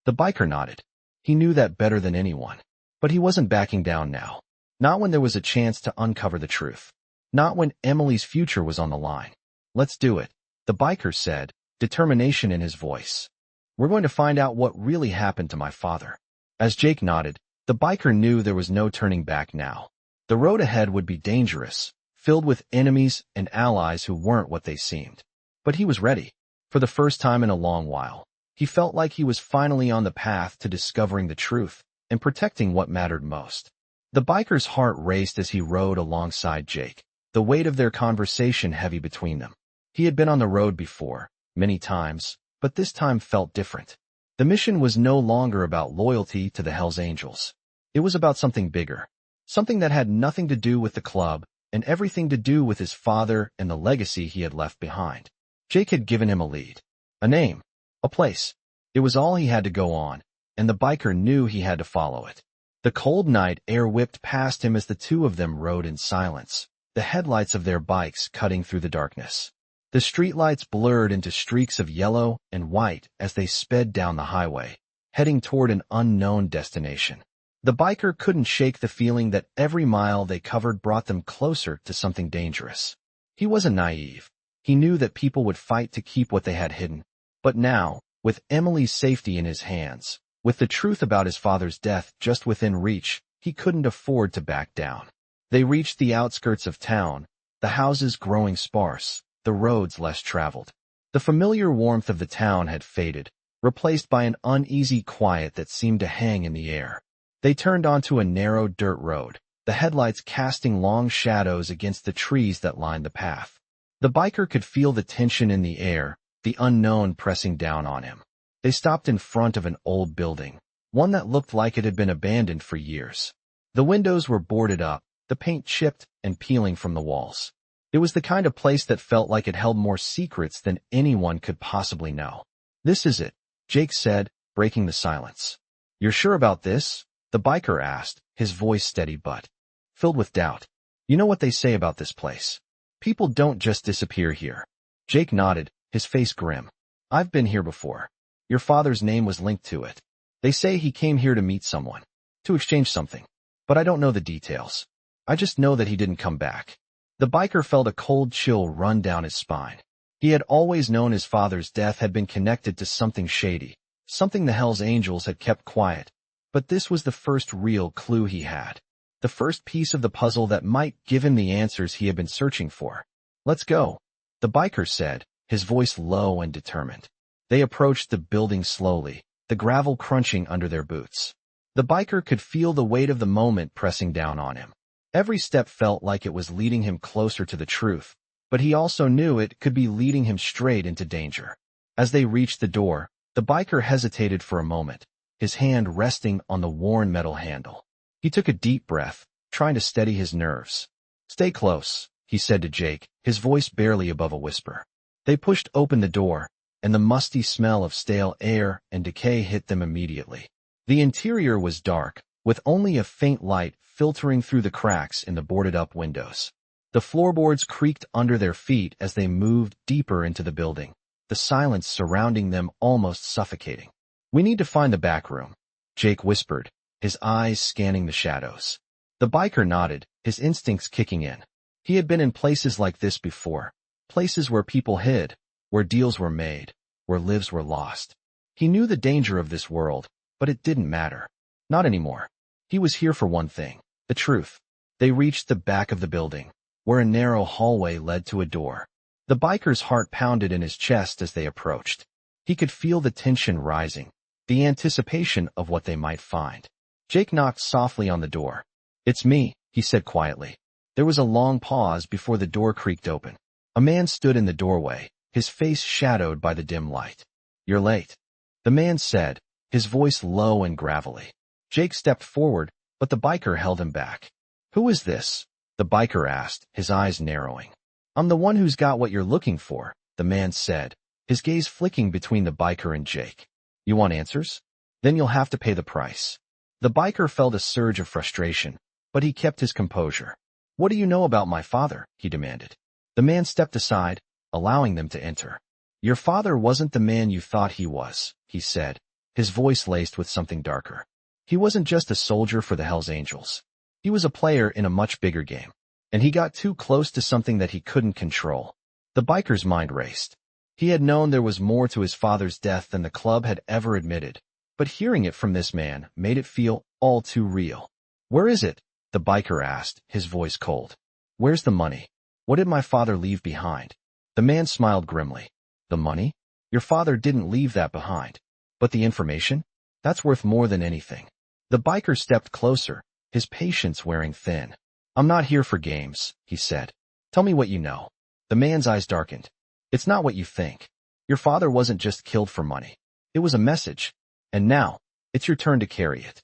The biker nodded. He knew that better than anyone. But he wasn't backing down now. Not when there was a chance to uncover the truth. Not when Emily's future was on the line. "Let's do it," the biker said, determination in his voice. "We're going to find out what really happened to my father." As Jake nodded, the biker knew there was no turning back now. The road ahead would be dangerous, filled with enemies and allies who weren't what they seemed. But he was ready. For the first time in a long while, he felt like he was finally on the path to discovering the truth and protecting what mattered most. The biker's heart raced as he rode alongside Jake, the weight of their conversation heavy between them. He had been on the road before, many times, but this time felt different. The mission was no longer about loyalty to the Hells Angels. It was about something bigger, something that had nothing to do with the club and everything to do with his father and the legacy he had left behind. Jake had given him a lead, a name, a place. It was all he had to go on, and the biker knew he had to follow it. The cold night air whipped past him as the two of them rode in silence, the headlights of their bikes cutting through the darkness. The streetlights blurred into streaks of yellow and white as they sped down the highway, heading toward an unknown destination. The biker couldn't shake the feeling that every mile they covered brought them closer to something dangerous. He wasn't naive. He knew that people would fight to keep what they had hidden. But now, with Emily's safety in his hands, with the truth about his father's death just within reach, he couldn't afford to back down. They reached the outskirts of town, the houses growing sparse, the roads less traveled. The familiar warmth of the town had faded, replaced by an uneasy quiet that seemed to hang in the air. They turned onto a narrow dirt road, the headlights casting long shadows against the trees that lined the path. The biker could feel the tension in the air, the unknown pressing down on him. They stopped in front of an old building, one that looked like it had been abandoned for years. The windows were boarded up, the paint chipped and peeling from the walls. It was the kind of place that felt like it held more secrets than anyone could possibly know. "This is it," Jake said, breaking the silence. "You're sure about this?" the biker asked, his voice steady but filled with doubt. "You know what they say about this place. People don't just disappear here." Jake nodded, his face grim. "I've been here before. Your father's name was linked to it. They say he came here to meet someone, to exchange something. But I don't know the details. I just know that he didn't come back." The biker felt a cold chill run down his spine. He had always known his father's death had been connected to something shady, something the Hells Angels had kept quiet. But this was the first real clue he had. The first piece of the puzzle that might give him the answers he had been searching for. "Let's go," the biker said, his voice low and determined. They approached the building slowly, the gravel crunching under their boots. The biker could feel the weight of the moment pressing down on him. Every step felt like it was leading him closer to the truth, but he also knew it could be leading him straight into danger. As they reached the door, the biker hesitated for a moment, his hand resting on the worn metal handle. He took a deep breath, trying to steady his nerves. "Stay close," he said to Jake, his voice barely above a whisper. They pushed open the door, and the musty smell of stale air and decay hit them immediately. The interior was dark, with only a faint light filtering through the cracks in the boarded-up windows. The floorboards creaked under their feet as they moved deeper into the building, the silence surrounding them almost suffocating. "We need to find the back room," Jake whispered, his eyes scanning the shadows. The biker nodded, his instincts kicking in. He had been in places like this before, places where people hid, where deals were made, where lives were lost. He knew the danger of this world, but it didn't matter. Not anymore. He was here for one thing, the truth. They reached the back of the building, where a narrow hallway led to a door. The biker's heart pounded in his chest as they approached. He could feel the tension rising, the anticipation of what they might find. Jake knocked softly on the door. "It's me," he said quietly. There was a long pause before the door creaked open. A man stood in the doorway, his face shadowed by the dim light. "You're late," the man said, his voice low and gravelly. Jake stepped forward, but the biker held him back. "Who is this?" the biker asked, his eyes narrowing. "I'm the one who's got what you're looking for," the man said, his gaze flicking between the biker and Jake. "You want answers? Then you'll have to pay the price." The biker felt a surge of frustration, but he kept his composure. "What do you know about my father?" he demanded. The man stepped aside, allowing them to enter. "Your father wasn't the man you thought he was," he said, his voice laced with something darker. "He wasn't just a soldier for the Hells Angels. He was a player in a much bigger game, and he got too close to something that he couldn't control." The biker's mind raced. He had known there was more to his father's death than the club had ever admitted, but hearing it from this man made it feel all too real. "Where is it?" the biker asked, his voice cold. "Where's the money? What did my father leave behind?" The man smiled grimly. "The money? Your father didn't leave that behind. But the information? That's worth more than anything." The biker stepped closer, his patience wearing thin. "I'm not here for games," he said. "Tell me what you know." The man's eyes darkened. "It's not what you think. Your father wasn't just killed for money. It was a message. And now, it's your turn to carry it."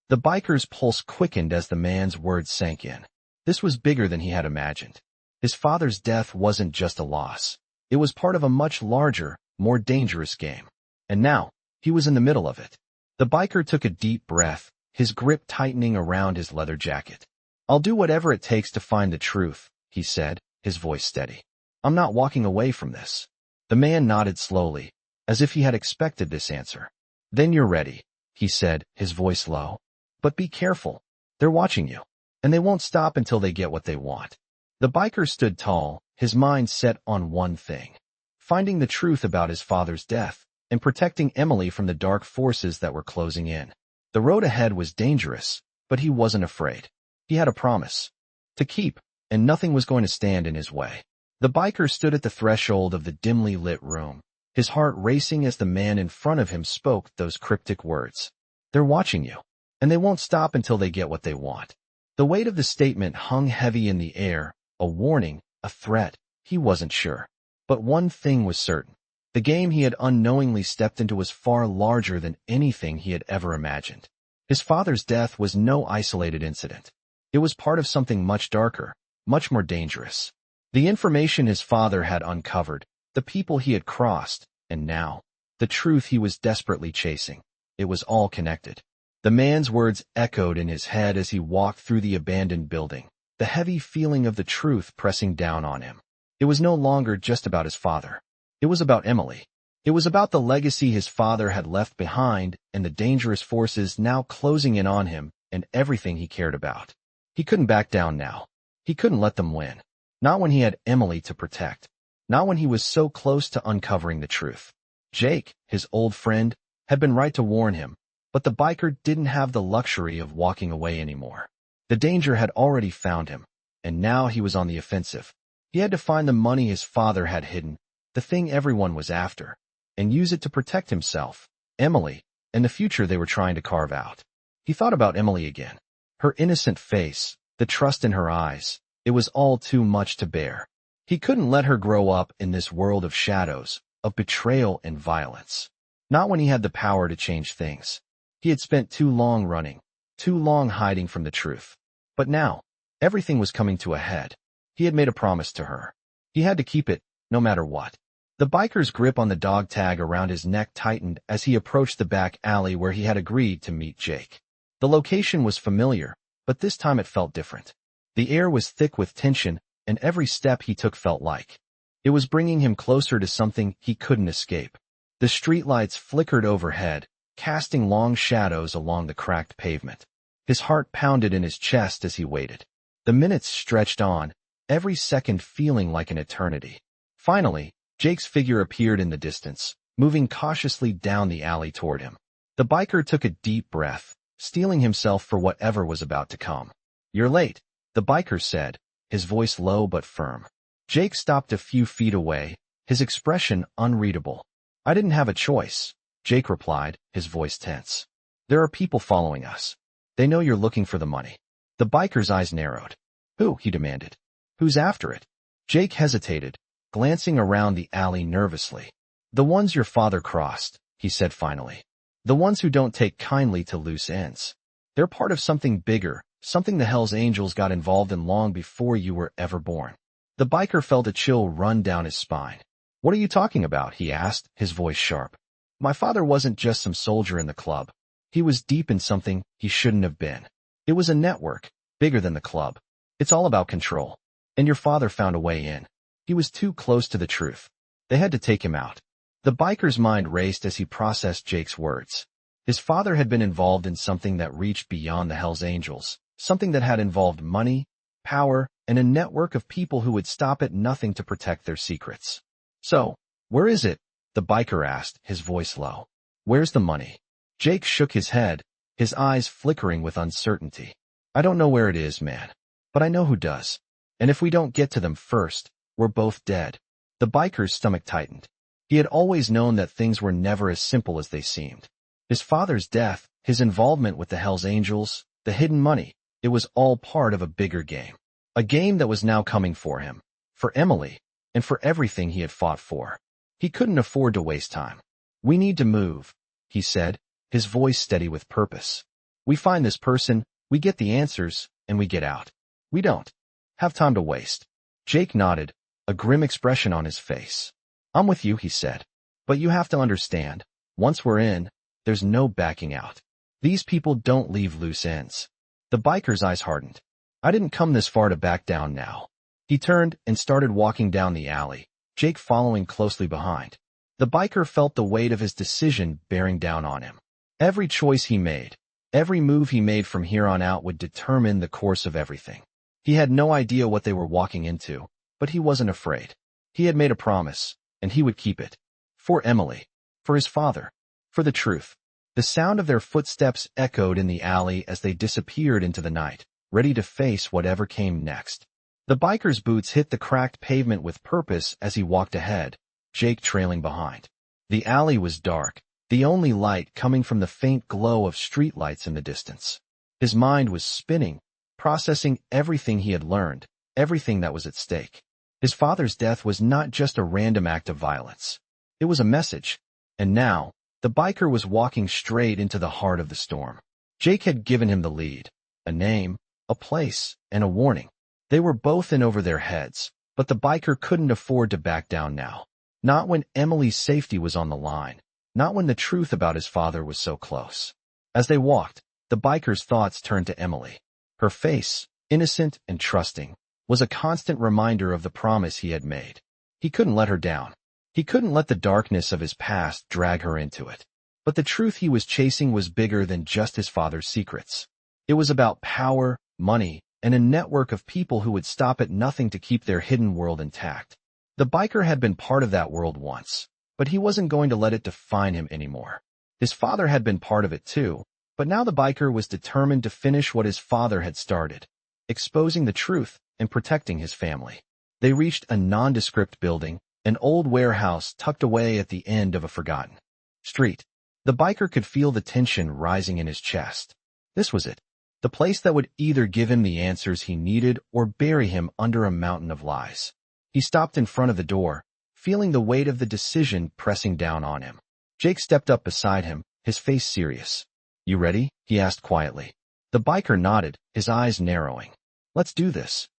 The biker's pulse quickened as the man's words sank in. This was bigger than he had imagined. His father's death wasn't just a loss. It was part of a much larger, more dangerous game. And now, he was in the middle of it. The biker took a deep breath, his grip tightening around his leather jacket. "I'll do whatever it takes to find the truth," he said, his voice steady. "I'm not walking away from this." The man nodded slowly, as if he had expected this answer. "Then you're ready," he said, his voice low. "But be careful. They're watching you, and they won't stop until they get what they want." The biker stood tall, his mind set on one thing: finding the truth about his father's death, and protecting Emily from the dark forces that were closing in. The road ahead was dangerous, but he wasn't afraid. He had a promise to keep, and nothing was going to stand in his way. The biker stood at the threshold of the dimly lit room, his heart racing as the man in front of him spoke those cryptic words. "They're watching you, and they won't stop until they get what they want." The weight of the statement hung heavy in the air, a warning, a threat. He wasn't sure. But one thing was certain. The game he had unknowingly stepped into was far larger than anything he had ever imagined. His father's death was no isolated incident. It was part of something much darker, much more dangerous. The information his father had uncovered, the people he had crossed, and now, the truth he was desperately chasing. It was all connected. The man's words echoed in his head as he walked through the abandoned building, the heavy feeling of the truth pressing down on him. It was no longer just about his father. It was about Emily. It was about the legacy his father had left behind and the dangerous forces now closing in on him and everything he cared about. He couldn't back down now. He couldn't let them win. Not when he had Emily to protect. Not when he was so close to uncovering the truth. Jake, his old friend, had been right to warn him, but the biker didn't have the luxury of walking away anymore. The danger had already found him, and now he was on the offensive. He had to find the money his father had hidden, the thing everyone was after, and use it to protect himself, Emily, and the future they were trying to carve out. He thought about Emily again. Her innocent face, the trust in her eyes, it was all too much to bear. He couldn't let her grow up in this world of shadows, of betrayal and violence. Not when he had the power to change things. He had spent too long running, too long hiding from the truth. But now, everything was coming to a head. He had made a promise to her. He had to keep it, no matter what. The biker's grip on the dog tag around his neck tightened as he approached the back alley where he had agreed to meet Jake. The location was familiar, but this time it felt different. The air was thick with tension, and every step he took felt like it was bringing him closer to something he couldn't escape. The streetlights flickered overhead, casting long shadows along the cracked pavement. His heart pounded in his chest as he waited. The minutes stretched on, every second feeling like an eternity. Finally, Jake's figure appeared in the distance, moving cautiously down the alley toward him. The biker took a deep breath, steeling himself for whatever was about to come. "You're late," the biker said, his voice low but firm. Jake stopped a few feet away, his expression unreadable. "I didn't have a choice," Jake replied, his voice tense. "There are people following us. They know you're looking for the money." The biker's eyes narrowed. "Who?" he demanded. "Who's after it?" Jake hesitated, glancing around the alley nervously. "The ones your father crossed," he said finally. "The ones who don't take kindly to loose ends. They're part of something bigger, something the Hells Angels got involved in long before you were ever born." The biker felt a chill run down his spine. "What are you talking about?" he asked, his voice sharp. "My father wasn't just some soldier in the club. He was deep in something he shouldn't have been. It was a network, bigger than the club. It's all about control. And your father found a way in. He was too close to the truth. They had to take him out." The biker's mind raced as he processed Jake's words. His father had been involved in something that reached beyond the Hells Angels, something that had involved money, power, and a network of people who would stop at nothing to protect their secrets. "So, where is it?" the biker asked, his voice low. "Where's the money?" Jake shook his head, his eyes flickering with uncertainty. "I don't know where it is, man. But I know who does. And if we don't get to them first, we're both dead." The biker's stomach tightened. He had always known that things were never as simple as they seemed. His father's death, his involvement with the Hells Angels, the hidden money, it was all part of a bigger game. A game that was now coming for him, for Emily, and for everything he had fought for. He couldn't afford to waste time. "We need to move," he said, his voice steady with purpose. "We find this person, we get the answers, and we get out. We don't have time to waste." Jake nodded, a grim expression on his face. "I'm with you," he said. "But you have to understand, once we're in, there's no backing out. These people don't leave loose ends." The biker's eyes hardened. "I didn't come this far to back down now." He turned and started walking down the alley, Jake following closely behind. The biker felt the weight of his decision bearing down on him. Every choice he made, every move he made from here on out would determine the course of everything. He had no idea what they were walking into, but he wasn't afraid. He had made a promise, and he would keep it. For Emily, for his father, for the truth. The sound of their footsteps echoed in the alley as they disappeared into the night, ready to face whatever came next. The biker's boots hit the cracked pavement with purpose as he walked ahead, Jake trailing behind. The alley was dark, the only light coming from the faint glow of streetlights in the distance. His mind was spinning, processing everything he had learned, everything that was at stake. His father's death was not just a random act of violence. It was a message. And now, the biker was walking straight into the heart of the storm. Jake had given him the lead, a name, a place, and a warning. They were both in over their heads, but the biker couldn't afford to back down now. Not when Emily's safety was on the line. Not when the truth about his father was so close. As they walked, the biker's thoughts turned to Emily. Her face, innocent and trusting, was a constant reminder of the promise he had made. He couldn't let her down. He couldn't let the darkness of his past drag her into it. But the truth he was chasing was bigger than just his father's secrets. It was about power, money, and a network of people who would stop at nothing to keep their hidden world intact. The biker had been part of that world once, but he wasn't going to let it define him anymore. His father had been part of it too, but now the biker was determined to finish what his father had started, exposing the truth and protecting his family. They reached a nondescript building, an old warehouse tucked away at the end of a forgotten street. The biker could feel the tension rising in his chest. This was it. The place that would either give him the answers he needed or bury him under a mountain of lies. He stopped in front of the door, feeling the weight of the decision pressing down on him. Jake stepped up beside him, his face serious. "You ready?" he asked quietly. The biker nodded, his eyes narrowing. "Let's do this."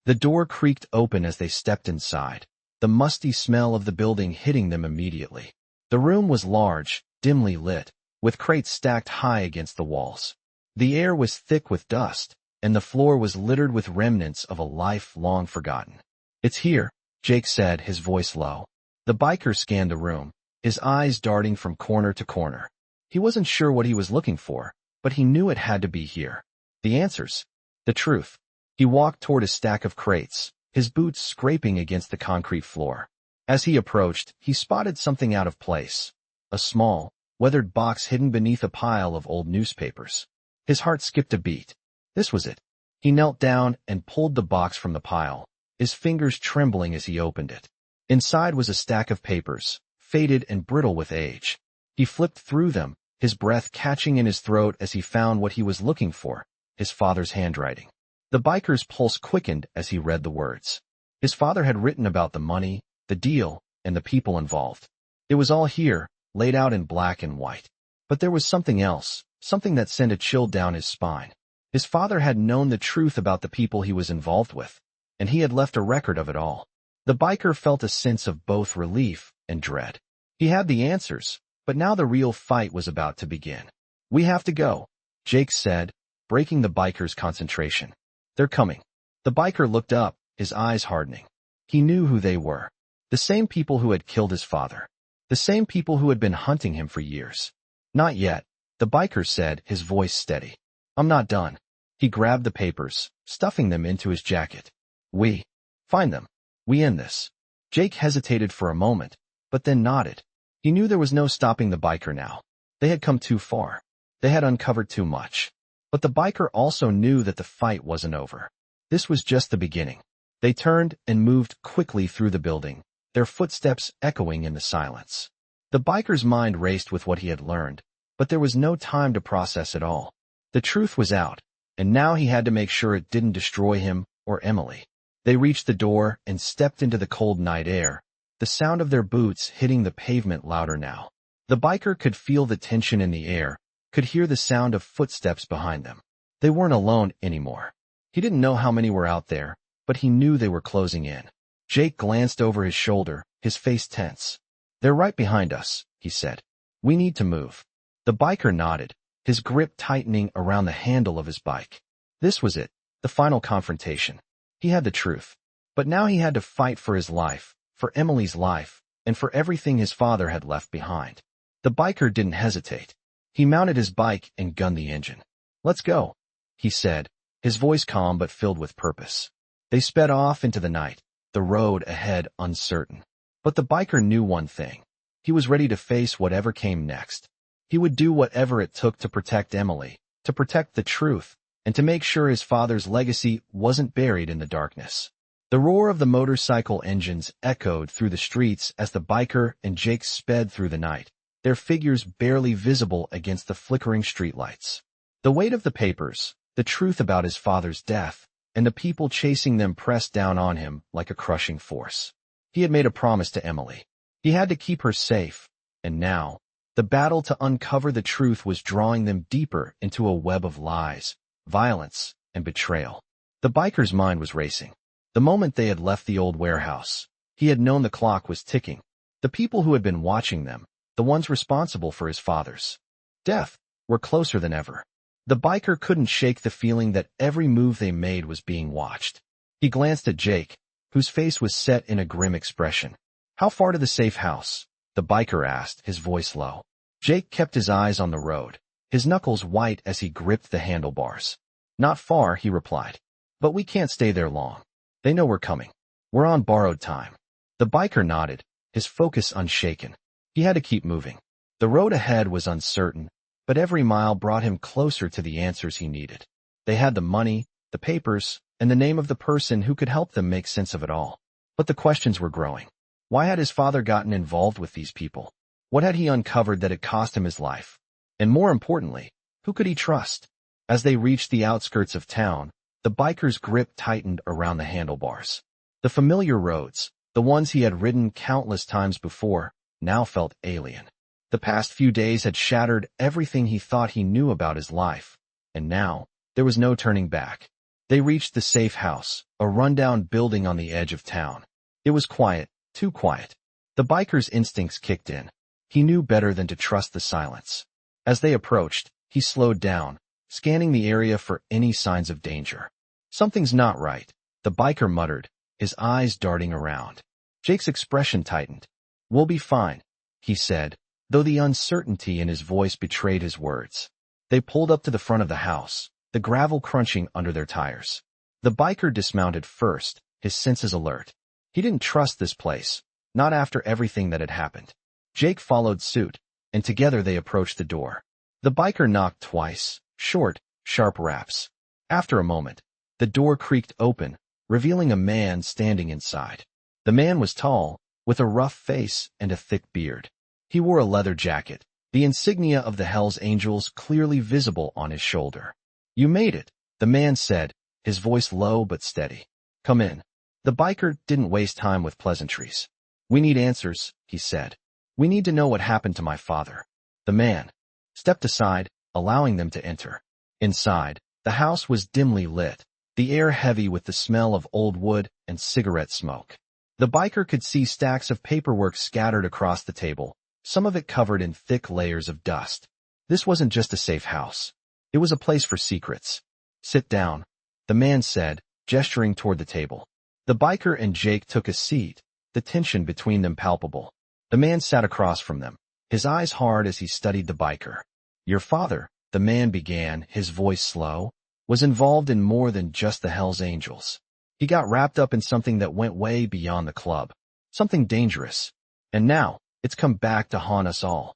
The door creaked open as they stepped inside, the musty smell of the building hitting them immediately. The room was large, dimly lit, with crates stacked high against the walls. The air was thick with dust, and the floor was littered with remnants of a life long forgotten. "It's here," Jake said, his voice low. The biker scanned the room, his eyes darting from corner to corner. He wasn't sure what he was looking for, but he knew it had to be here. The answers. The truth. He walked toward a stack of crates, his boots scraping against the concrete floor. As he approached, he spotted something out of place. A small, weathered box hidden beneath a pile of old newspapers. His heart skipped a beat. This was it. He knelt down and pulled the box from the pile, his fingers trembling as he opened it. Inside was a stack of papers, faded and brittle with age. He flipped through them, his breath catching in his throat as he found what he was looking for, his father's handwriting. The biker's pulse quickened as he read the words. His father had written about the money, the deal, and the people involved. It was all here, laid out in black and white. But there was something else, something that sent a chill down his spine. His father had known the truth about the people he was involved with, and he had left a record of it all. The biker felt a sense of both relief and dread. He had the answers, but now the real fight was about to begin. "We have to go," Jake said, breaking the biker's concentration. "They're coming." The biker looked up, his eyes hardening. He knew who they were. The same people who had killed his father. The same people who had been hunting him for years. "Not yet," the biker said, his voice steady. "I'm not done." He grabbed the papers, stuffing them into his jacket. "We find them. We end this." Jake hesitated for a moment, but then nodded. He knew there was no stopping the biker now. They had come too far. They had uncovered too much. But the biker also knew that the fight wasn't over. This was just the beginning. They turned and moved quickly through the building, their footsteps echoing in the silence. The biker's mind raced with what he had learned, but there was no time to process it all. The truth was out, and now he had to make sure it didn't destroy him or Emily. They reached the door and stepped into the cold night air, the sound of their boots hitting the pavement louder now. The biker could feel the tension in the air, could hear the sound of footsteps behind them. They weren't alone anymore. He didn't know how many were out there, but he knew they were closing in. Jake glanced over his shoulder, his face tense. "They're right behind us," he said. "We need to move." The biker nodded, his grip tightening around the handle of his bike. This was it, the final confrontation. He had the truth. But now he had to fight for his life, for Emily's life, and for everything his father had left behind. The biker didn't hesitate. He mounted his bike and gunned the engine. "Let's go," he said, his voice calm but filled with purpose. They sped off into the night, the road ahead uncertain. But the biker knew one thing. He was ready to face whatever came next. He would do whatever it took to protect Emily, to protect the truth, and to make sure his father's legacy wasn't buried in the darkness. The roar of the motorcycle engines echoed through the streets as the biker and Jake sped through the night, their figures barely visible against the flickering streetlights. The weight of the papers, the truth about his father's death, and the people chasing them pressed down on him like a crushing force. He had made a promise to Emily. He had to keep her safe, and now, the battle to uncover the truth was drawing them deeper into a web of lies, violence, and betrayal. The biker's mind was racing. The moment they had left the old warehouse, he had known the clock was ticking. The people who had been watching them, the ones responsible for his father's death, were closer than ever. The biker couldn't shake the feeling that every move they made was being watched. He glanced at Jake, whose face was set in a grim expression. "How far to the safe house?" the biker asked, his voice low. Jake kept his eyes on the road, his knuckles white as he gripped the handlebars. "Not far," he replied. "But we can't stay there long. They know we're coming. We're on borrowed time." The biker nodded, his focus unshaken. He had to keep moving. The road ahead was uncertain, but every mile brought him closer to the answers he needed. They had the money, the papers, and the name of the person who could help them make sense of it all. But the questions were growing. Why had his father gotten involved with these people? What had he uncovered that had cost him his life? And more importantly, who could he trust? As they reached the outskirts of town, the biker's grip tightened around the handlebars. The familiar roads, the ones he had ridden countless times before, now felt alien. The past few days had shattered everything he thought he knew about his life, and now, there was no turning back. They reached the safe house, a rundown building on the edge of town. It was quiet, too quiet. The biker's instincts kicked in. He knew better than to trust the silence. As they approached, he slowed down, scanning the area for any signs of danger. "Something's not right," the biker muttered, his eyes darting around. Jake's expression tightened. "We'll be fine," he said, though the uncertainty in his voice betrayed his words. They pulled up to the front of the house, the gravel crunching under their tires. The biker dismounted first, his senses alert. He didn't trust this place, not after everything that had happened. Jake followed suit, and together they approached the door. The biker knocked twice, short, sharp raps. After a moment, the door creaked open, revealing a man standing inside. The man was tall, with a rough face and a thick beard. He wore a leather jacket, the insignia of the Hells Angels clearly visible on his shoulder. "You made it," the man said, his voice low but steady. "Come in." The biker didn't waste time with pleasantries. "We need answers," he said. "We need to know what happened to my father." The man stepped aside, allowing them to enter. Inside, the house was dimly lit, the air heavy with the smell of old wood and cigarette smoke. The biker could see stacks of paperwork scattered across the table, some of it covered in thick layers of dust. This wasn't just a safe house. It was a place for secrets. "Sit down," the man said, gesturing toward the table. The biker and Jake took a seat, the tension between them palpable. The man sat across from them, his eyes hard as he studied the biker. "Your father," the man began, his voice slow, "was involved in more than just the Hells Angels. He got wrapped up in something that went way beyond the club, something dangerous. And now, it's come back to haunt us all."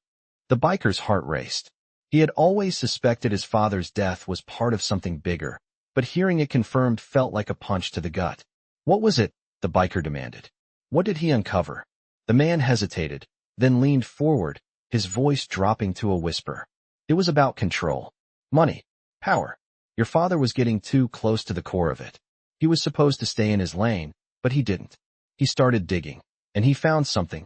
The biker's heart raced. He had always suspected his father's death was part of something bigger, but hearing it confirmed felt like a punch to the gut. "What was it?" the biker demanded. "What did he uncover?" The man hesitated, then leaned forward, his voice dropping to a whisper. "It was about control. Money. Power. Your father was getting too close to the core of it. He was supposed to stay in his lane, but he didn't. He started digging, and he found something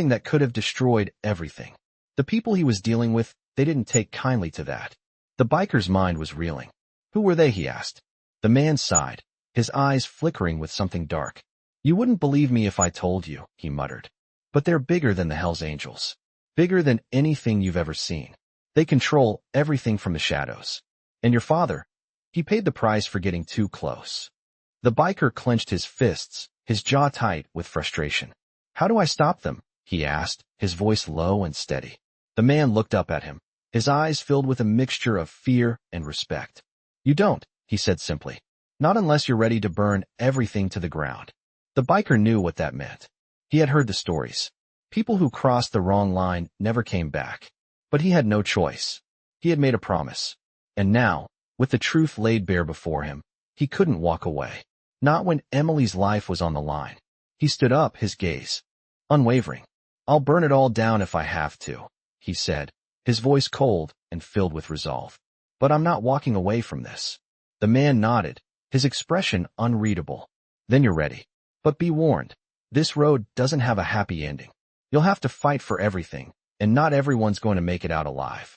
that could have destroyed everything. The people he was dealing with, they didn't take kindly to that." The biker's mind was reeling. "Who were they?" he asked. The man sighed, his eyes flickering with something dark. "You wouldn't believe me if I told you," he muttered. "But they're bigger than the Hells Angels. Bigger than anything you've ever seen. They control everything from the shadows. And your father, he paid the price for getting too close." The biker clenched his fists, his jaw tight with frustration. "How do I stop them?" he asked, his voice low and steady. The man looked up at him, his eyes filled with a mixture of fear and respect. "You don't," he said simply. "Not unless you're ready to burn everything to the ground." The biker knew what that meant. He had heard the stories. People who crossed the wrong line never came back. But he had no choice. He had made a promise. And now, with the truth laid bare before him, he couldn't walk away. Not when Emily's life was on the line. He stood up, his gaze unwavering. "I'll burn it all down if I have to," he said, his voice cold and filled with resolve. "But I'm not walking away from this." The man nodded, his expression unreadable. "Then you're ready. But be warned, this road doesn't have a happy ending." You'll have to fight for everything, and not everyone's going to make it out alive.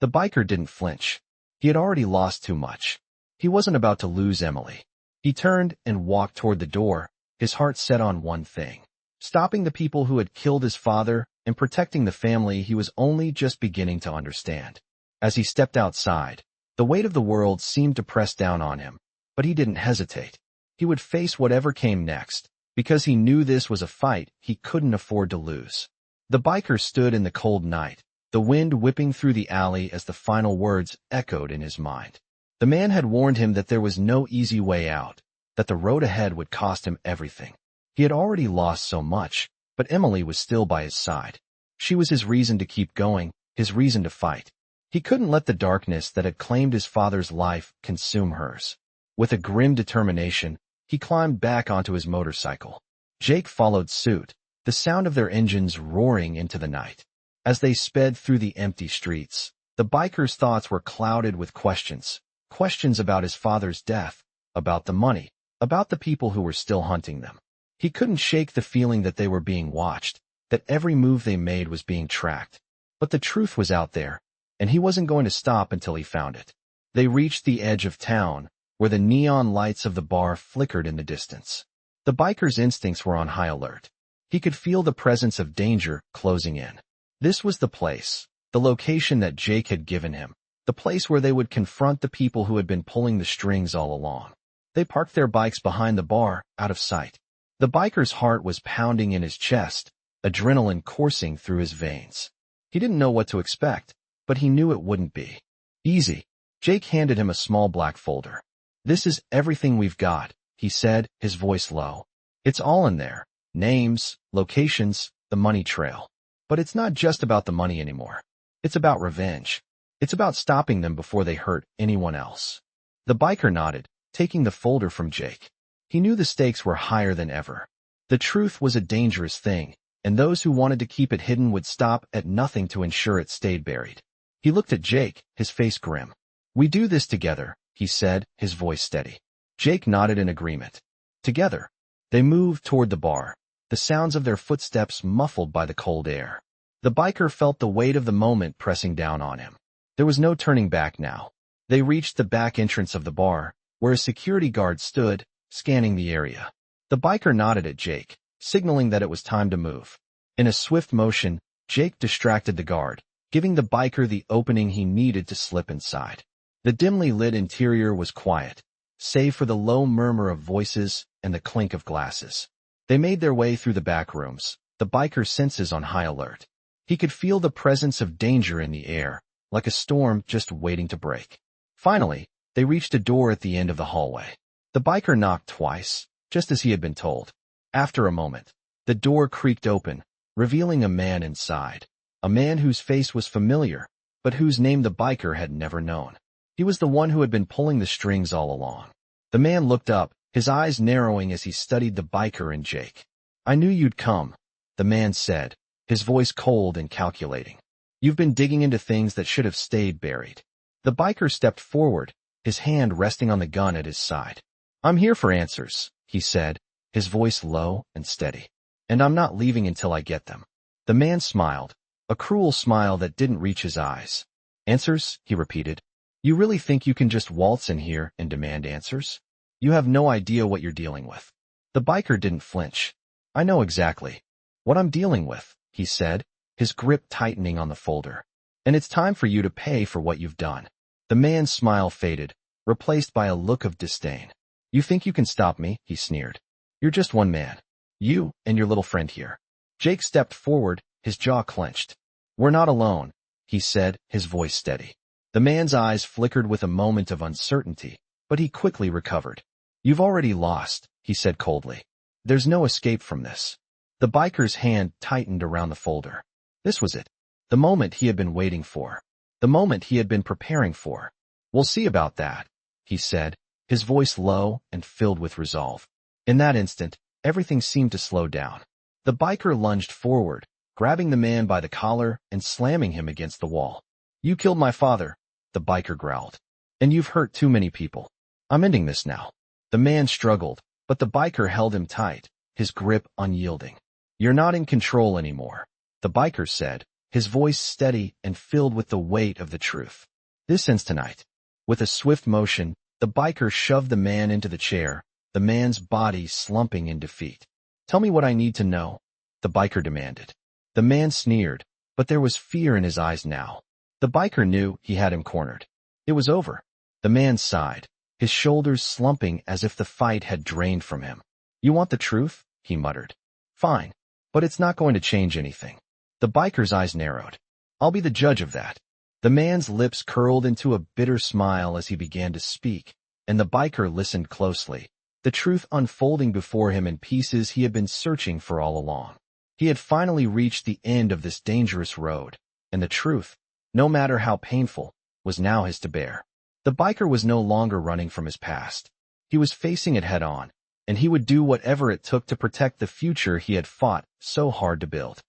The biker didn't flinch. He had already lost too much. He wasn't about to lose Emily. He turned and walked toward the door, his heart set on one thing: stopping the people who had killed his father and protecting the family he was only just beginning to understand. As he stepped outside, the weight of the world seemed to press down on him, but he didn't hesitate. He would face whatever came next, because he knew this was a fight he couldn't afford to lose. The biker stood in the cold night, the wind whipping through the alley as the final words echoed in his mind. The man had warned him that there was no easy way out, that the road ahead would cost him everything. He had already lost so much, but Emily was still by his side. She was his reason to keep going, his reason to fight. He couldn't let the darkness that had claimed his father's life consume hers. With a grim determination, he climbed back onto his motorcycle. Jake followed suit, the sound of their engines roaring into the night. As they sped through the empty streets, the biker's thoughts were clouded with questions. Questions about his father's death, about the money, about the people who were still hunting them. He couldn't shake the feeling that they were being watched, that every move they made was being tracked. But the truth was out there, and he wasn't going to stop until he found it. They reached the edge of town, where the neon lights of the bar flickered in the distance. The biker's instincts were on high alert. He could feel the presence of danger closing in. This was the place, the location that Jake had given him, the place where they would confront the people who had been pulling the strings all along. They parked their bikes behind the bar, out of sight. The biker's heart was pounding in his chest, adrenaline coursing through his veins. He didn't know what to expect, but he knew it wouldn't be easy. Jake handed him a small black folder. "This is everything we've got," he said, his voice low. "It's all in there. Names, locations, the money trail. But it's not just about the money anymore. It's about revenge. It's about stopping them before they hurt anyone else." The biker nodded, taking the folder from Jake. He knew the stakes were higher than ever. The truth was a dangerous thing, and those who wanted to keep it hidden would stop at nothing to ensure it stayed buried. He looked at Jake, his face grim. "We do this together," he said, his voice steady. Jake nodded in agreement. Together, they moved toward the bar, the sounds of their footsteps muffled by the cold air. The biker felt the weight of the moment pressing down on him. There was no turning back now. They reached the back entrance of the bar, where a security guard stood, scanning the area. The biker nodded at Jake, signaling that it was time to move. In a swift motion, Jake distracted the guard, giving the biker the opening he needed to slip inside. The dimly lit interior was quiet, save for the low murmur of voices and the clink of glasses. They made their way through the back rooms, the biker's senses on high alert. He could feel the presence of danger in the air, like a storm just waiting to break. Finally, they reached a door at the end of the hallway. The biker knocked twice, just as he had been told. After a moment, the door creaked open, revealing a man inside. A man whose face was familiar, but whose name the biker had never known. He was the one who had been pulling the strings all along. The man looked up, his eyes narrowing as he studied the biker and Jake. "I knew you'd come," the man said, his voice cold and calculating. "You've been digging into things that should have stayed buried." The biker stepped forward, his hand resting on the gun at his side. "I'm here for answers," he said, his voice low and steady. "And I'm not leaving until I get them." The man smiled, a cruel smile that didn't reach his eyes. "Answers?" he repeated. "You really think you can just waltz in here and demand answers? You have no idea what you're dealing with." The biker didn't flinch. "I know exactly what I'm dealing with," he said, his grip tightening on the folder. "And it's time for you to pay for what you've done." The man's smile faded, replaced by a look of disdain. "You think you can stop me?" he sneered. "You're just one man. You and your little friend here." Jake stepped forward, his jaw clenched. "We're not alone," he said, his voice steady. The man's eyes flickered with a moment of uncertainty, but he quickly recovered. "You've already lost," he said coldly. "There's no escape from this." The biker's hand tightened around the folder. This was it. The moment he had been waiting for. The moment he had been preparing for. "We'll see about that," he said, his voice low and filled with resolve. In that instant, everything seemed to slow down. The biker lunged forward, grabbing the man by the collar and slamming him against the wall. "You killed my father," the biker growled. "And you've hurt too many people. I'm ending this now." The man struggled, but the biker held him tight, his grip unyielding. You're not in control anymore, the biker said, his voice steady and filled with the weight of the truth. This ends tonight. With a swift motion, the biker shoved the man into the chair, the man's body slumping in defeat. Tell me what I need to know, the biker demanded. The man sneered, but there was fear in his eyes now. The biker knew he had him cornered. It was over. The man sighed, his shoulders slumping as if the fight had drained from him. You want the truth? He muttered. Fine, but it's not going to change anything. The biker's eyes narrowed. I'll be the judge of that. The man's lips curled into a bitter smile as he began to speak, and the biker listened closely, the truth unfolding before him in pieces he had been searching for all along. He had finally reached the end of this dangerous road, and the truth, no matter how painful, was now his to bear. The biker was no longer running from his past. He was facing it head on, and he would do whatever it took to protect the future he had fought so hard to build.